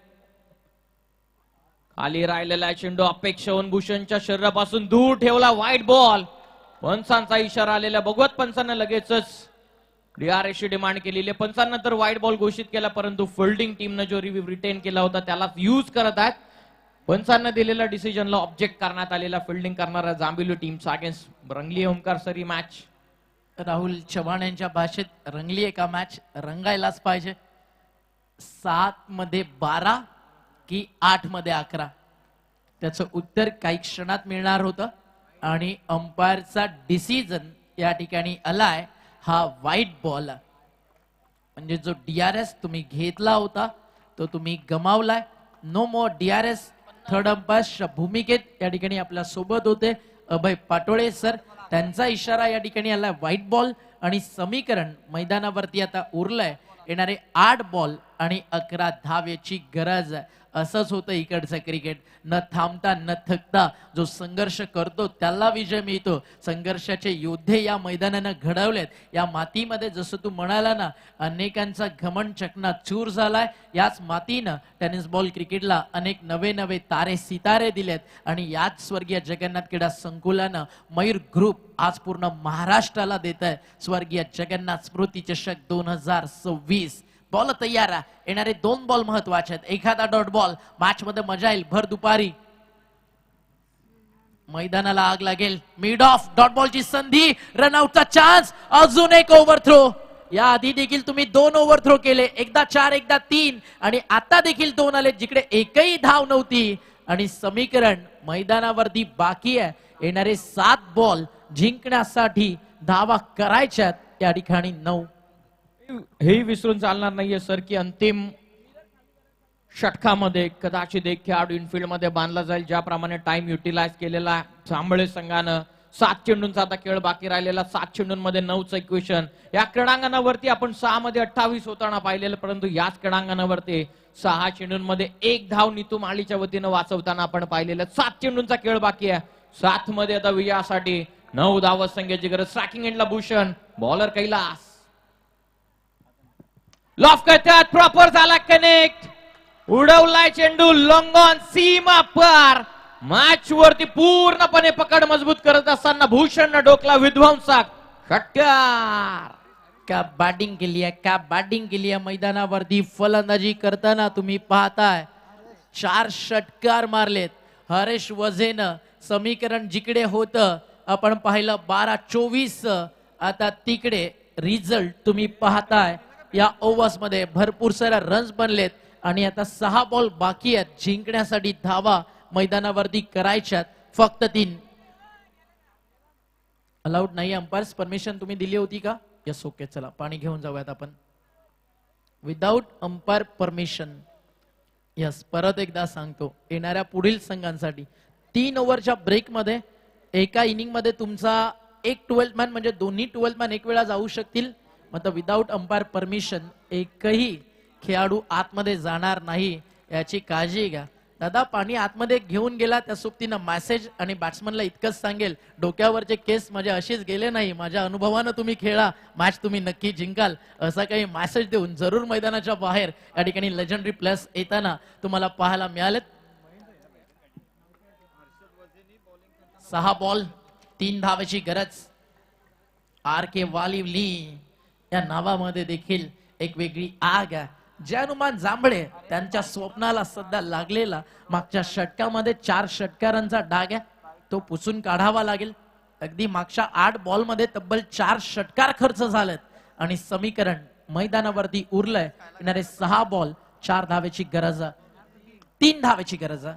खाली राहिलेला चेंडू अपेक्षाहून भूषणच्या शरीरापासून दूर ठेवला, वाईट बॉल. पंचांचा इशारा आलेला, बघवत पंचांना लगेचच DRS डिमांड केलेली आहे. पंचांनंतर वाईट बॉल घोषित केला, परंतु फिल्डिंग टीमनं जो रिव्ह्यू रिटेन केला होता त्याला यूज करत आहेत. पंचांना दिलेल्या डिसिजनला ऑब्जेक्ट करण्यात आलेला फिल्डिंग करणारा जांभिवली टीमचा अगेन्स्ट रंगली ओमकार सरी मॅच. राहुल चव्हाण यांच्या भाषेत रंगली आहे का मॅच? रंगायलाच पाहिजे. 7 मध्ये 12 की 8 मध्ये 11? त्याचं उत्तर काही क्षणात मिळणार होतं आणि अंपायरचा डिसिजन या ठिकाणी आलाय हा वाईट बॉल. म्हणजे जो DRS तुम्ही घेतला होता तो तुम्ही गमावलाय. नो मोर DRS. थर्ड अंपायरच्या भूमिकेत या ठिकाणी आपल्या सोबत होते अभय पाटोळे सर. त्यांचा इशारा या ठिकाणी आलाय वाईट बॉल आणि समीकरण मैदानावरती आता उरलंय. येणारे 8 बॉल आणि 11 धाव याची गरज आहे. असंच होतं इकडचं क्रिकेट. न थांबता न थकता जो संघर्ष करतो त्याला विजय मिळतो. संघर्षाचे योद्धे या मैदानानं घडवलेत. या मातीमध्ये जसं तू म्हणाला ना, अनेकांचा घमंड चकना चूर झालाय. याच मातीनं टेनिस बॉल क्रिकेटला अनेक नवे नवे तारे सितारे दिलेत आणि याच स्वर्गीय जगन्नाथ क्रीडा संकुलानं मयूर ग्रुप आज पूर्ण महाराष्ट्राला देत आहे स्वर्गीय जगन्नाथ स्मृती चषक 2026. बॉल तयार आहे. येणारे 2 बॉल महत्वाचे आहेत. एखादा डॉट बॉल मॅच मध्ये मजा येईल. भर दुपारी मैदानाला आग लागेल. मिड ऑफ डॉट बॉलची संधी, रनआउटचा चान्स. अजून एक ओव्हर थ्रो. या आधी देखील तुम्ही 2 ओव्हर थ्रो केले, एकदा 4 एकदा 3 आणि आता देखील 2 आले जिकडे एकही धाव नव्हती. आणि समीकरण मैदानावरती बाकी आहे. येणारे 7 बॉल जिंकण्यासाठी धावा करायच्यात या ठिकाणी 9. हेही विसरून चालणार नाहीये सर की अंतिम षटकामध्ये कदाचित एक खेळाडू इनफिल्ड मध्ये बांधला जाईल. ज्याप्रमाणे टाइम युटिलाइज केलेला आहे जांभळे संघानं. 7 चेंडूंचा आता खेळ बाकी राहिलेला. 7 चेंडूंमध्ये 9चं इक्वेशन. या क्रीडांगणावरती आपण 6 मध्ये 28 होताना पाहिलेलं, परंतु याच क्रीडांगणावरती 6 चेंडूंमध्ये 1 धाव नीतू माळीच्या वतीनं वाचवताना आपण पाहिलेलं. 7 चेंडूंचा खेळ बाकी आहे. 7 मध्ये आता विजयासाठी 9 धाव संघाची गरज. ट्रॅकिंग एंडला भूषण, बॉलर कैलास. लॉफ करतात, प्रॉपर झाला कनेक्ट. उडवलाय चेंडू लॉंग ऑन सीमा पार. मॅच वरती पूर्णपणे पकड मजबूत करत असताना भूषण डोकला विध्वंसक षटकार. क्या बॅटिंग केली आहे, क्या बॅटिंग केली आहे. मैदानावरती फलंदाजी करताना तुम्ही पाहताय 4 षटकार मारलेत हरेश वझेनं. समीकरण जिकडे होतं आपण पाहिलं 12-24, आता तिकडे रिझल्ट तुम्ही पाहताय. या ओव्हर्स मध्ये भरपूर साऱ्या रन्स बनलेत आणि आता 6 बॉल बाकी आहेत. जिंकण्यासाठी धावा मैदानावरती करायच्यात फक्त 3. अलाउड नाही. अंपायर्स परमिशन तुम्ही दिली होती का? Yes, okay. चला पाणी घेऊन जाऊयात आपण. Without umpire permission. यस, परत एकदा सांगतो येणाऱ्या पुढील संघांसाठी 3 ओव्हरच्या ब्रेक मध्ये एका इनिंग मध्ये तुमचा एक 12th मॅन म्हणजे दोन्ही 12th मॅन एक वेळा जाऊ शकतील. मात्र विदाउट अंपायर परमिशन एकही खेळाडू आतमध्ये जाणार नाही याची काळजी घ्या. दादा पाणी आतमध्ये घेऊन गेला त्या सोबतीनं मेसेज आणि बॅट्समनला इतकंच सांगेल, डोक्यावरचे केस माझे असेच गेले नाही, माझ्या अनुभवानं तुम्ही खेळा, मॅच तुम्ही नक्की जिंकाल असा काही मेसेज देऊन जरूर मैदानाच्या बाहेर या ठिकाणी लेजंडरी प्लेयर्स येताना तुम्हाला पाहायला मिळालेत. 6 बॉल 3 धावेची गरज. RK वालिवली या नावामध्ये देखील एक वेगळी आग आहे. जयनुमान जांभळे त्यांच्या स्वप्नाला सध्या लागलेला मागच्या षटकामध्ये 4 षटकारांचा डाग आहे, तो पुसून काढावा लागेल. अगदी मागच्या 8 बॉल मध्ये तब्बल 4 षटकार खर्च झालेत आणि समीकरण मैदानावरती उरलंय. येणारे 6 बॉल 4 धावेची गरज, 3 धावेची गरज.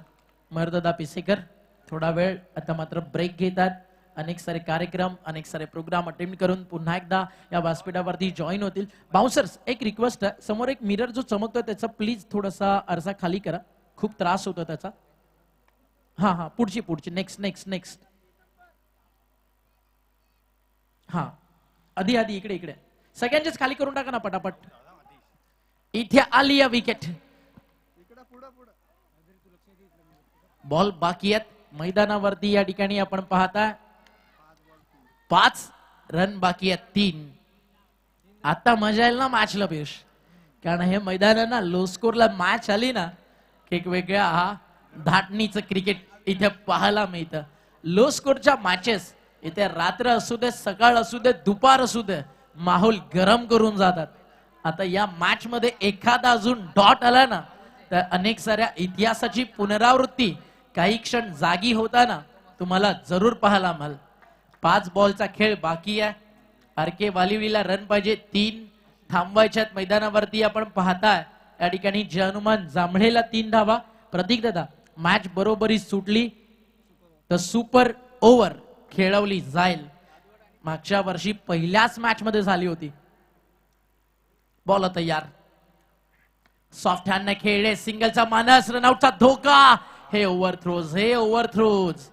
मर्ददा पिसेकर थोडा वेळ आता मात्र ब्रेक घेतात. अनेक सारे कार्यक्रम अनेक सारे प्रोग्राम अटेंड करून पुन्हा एकदा या व्यासपीठावरती जॉईन होतील. बाउन्सर्स एक रिक्वेस्ट आहे, समोर एक मिरर जो चमकतोय त्याचा प्लीज थोडासा आरसा खाली करा, खूप त्रास होतो त्याचा. हा पुढची नेक्स्ट. हा आधी इकडे सगळ्यांचेच खाली करून टाका ना पटापट. इथे आली या विकेट. बॉल बाकी आहेत मैदानावरती या ठिकाणी आपण पाहता 5 रन बाकी आहेत 3. आता मजा येईल ना मॅचला पियुष, कारण हे मैदान ना लो स्कोरला मॅच आली ना एक वेगळ्या धाटणीचं क्रिकेट इथे पाहायला मिळतं. लो स्कोरच्या मॅचेस इथे रात्र असू दे, सकाळ असू दे, दुपार असू दे, माहोल गरम करून जातात. आता या मॅच मध्ये एखादा अजून डॉट आला ना तर अनेक साऱ्या इतिहासाची पुनरावृत्ती काही क्षण जागी होताना तुम्हाला जरूर पाहायला मिळेल. 5 बॉलचा खेळ बाकी आहे. आर के वालिवलीला रन पाहिजे 3 थांबवायच्यात मैदानावरती. आपण पाहताय या ठिकाणी जय हनुमान जांभळेला 3 धावा. प्रतीक दादा, मॅच बरोबरी सुटली तर सुपर ओव्हर खेळवली जाईल. मागच्या वर्षी पहिल्याच मॅच मध्ये झाली होती. बॉल तयार, सॉफ्ट हँडने खेळले, सिंगलचा मानस, रनआउटचा धोका. हे ओव्हरथ्रोज.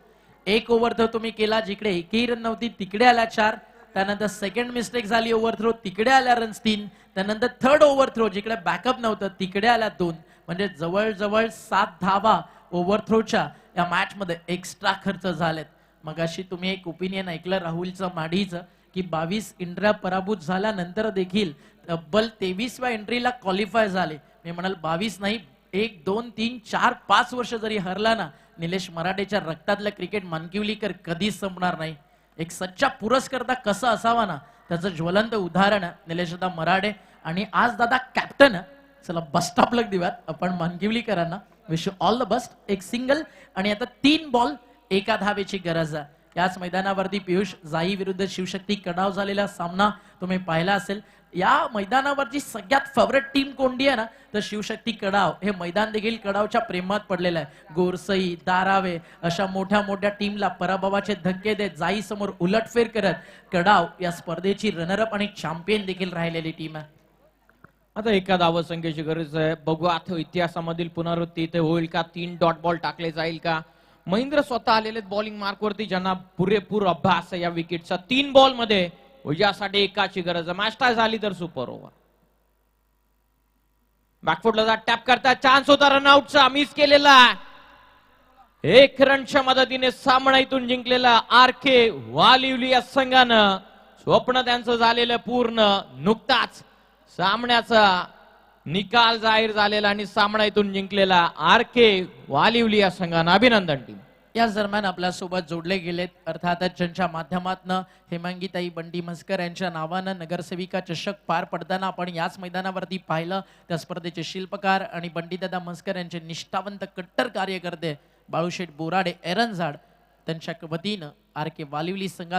एक ओव्हरथ्रो तुम्ही केला जिकडे एकही रन नव्हती तिकडे आल्या 4. त्यानंतर सेकंड मिस्टेक झाली ओव्हरथ्रो, तिकडे आल्या रन्स 3. त्यानंतर थर्ड ओव्हरथ्रो जिकडे बॅकअप नव्हतं तिकडे आल्या 2. म्हणजे जवळजवळ 7 धावा ओव्हरथ्रोच्या या मॅच मध्ये एक्स्ट्रा खर्च झालेत. मगाशी तुम्ही एक ओपिनियन ऐकलं राहुलचं माढीचं की 22 इंट्रा पराभूत झाल्यानंतर देखील तब्बल 23व्या एंट्रीला क्वालिफाय झाले. मी म्हणाल 22 नाही, 1 2 3 4 5 वर्ष जरी हरला ना, निलेश मराठेच्या रक्तातलं क्रिकेट मानकिवलीकर कधीच संपणार नाही. एक सच्चा पुरस्कर्ता कसा असावा ना, त्याचं ज्वलंत उदाहरण निलेश दादा मराठे. आणि आज दादा कॅप्टन. चला बस्ट ऑफ लक देऊयात आपण मानकिवलीकरांना. Wish you all the best. एक सिंगल आणि आता 3 बॉल 1 धावेची गरज आहे. याच मैदानावरती पियुष जाई विरुद्ध शिवशक्ती कडाव झालेला सामना तुम्ही पाहिला असेल. या मैदानावरची सगळ्यात फेवरेट टीम कोणती आहे ना तर शिवशक्ती कडाव. हे मैदान देखील कडावच्या प्रेमात पडलेलं आहे. गोरसई, दारावे अशा मोठ्या मोठ्या टीमला पराभवाचे धक्के देत जाई समोर उलटफेर करत कडाव या स्पर्धेची रनरअप आणि चॅम्पियन देखील राहिलेली टीम आहे. आता एका धावसंख्येची गरज आहे. बघू आता इतिहासामधील पुनरावृत्ती इथे होईल का? 3 डॉट बॉल टाकले जाईल का? महेंद्र स्वतः आलेले बॉलिंग मार्कवरती, ज्यांना पुरेपूर अभ्यास आहे या विकेटचा. 3 बॉल मध्ये विजयासाठी एकाची गरज आहे. मॅच टाय झाली तर सुपर ओव्हर. बॅकफुटला टॅप करता चान्स होता रनआउटचा, मिस केलेला. 1 रनच्या मदतीने सामना इथून जिंकलेला आर के वालिवली या संघानं. स्वप्न त्यांचं झालेलं पूर्ण. नुकताच सामन्याचा निकाल जाहीर झालेला आणि सामना इथून जिंकलेला आर के वालिवली या संघानं. अभिनंदन टीम. याच दरम्यान आपल्यासोबत जोडले गेलेत अर्थातच ज्यांच्या माध्यमातून हेमांगीताई बंडी म्हसकर यांच्या नावानं नगरसेविका चषक पार पडताना आपण याच मैदानावरती पाहिलं. त्या स्पर्धेचे शिल्पकार आणि बंडीदादा म्हसकर यांचे निष्ठावंत कट्टर कार्यकर्ते बाळूशेठ बोराडे एरंजाड त्यांच्या वतीनं आर के वालिवली संघास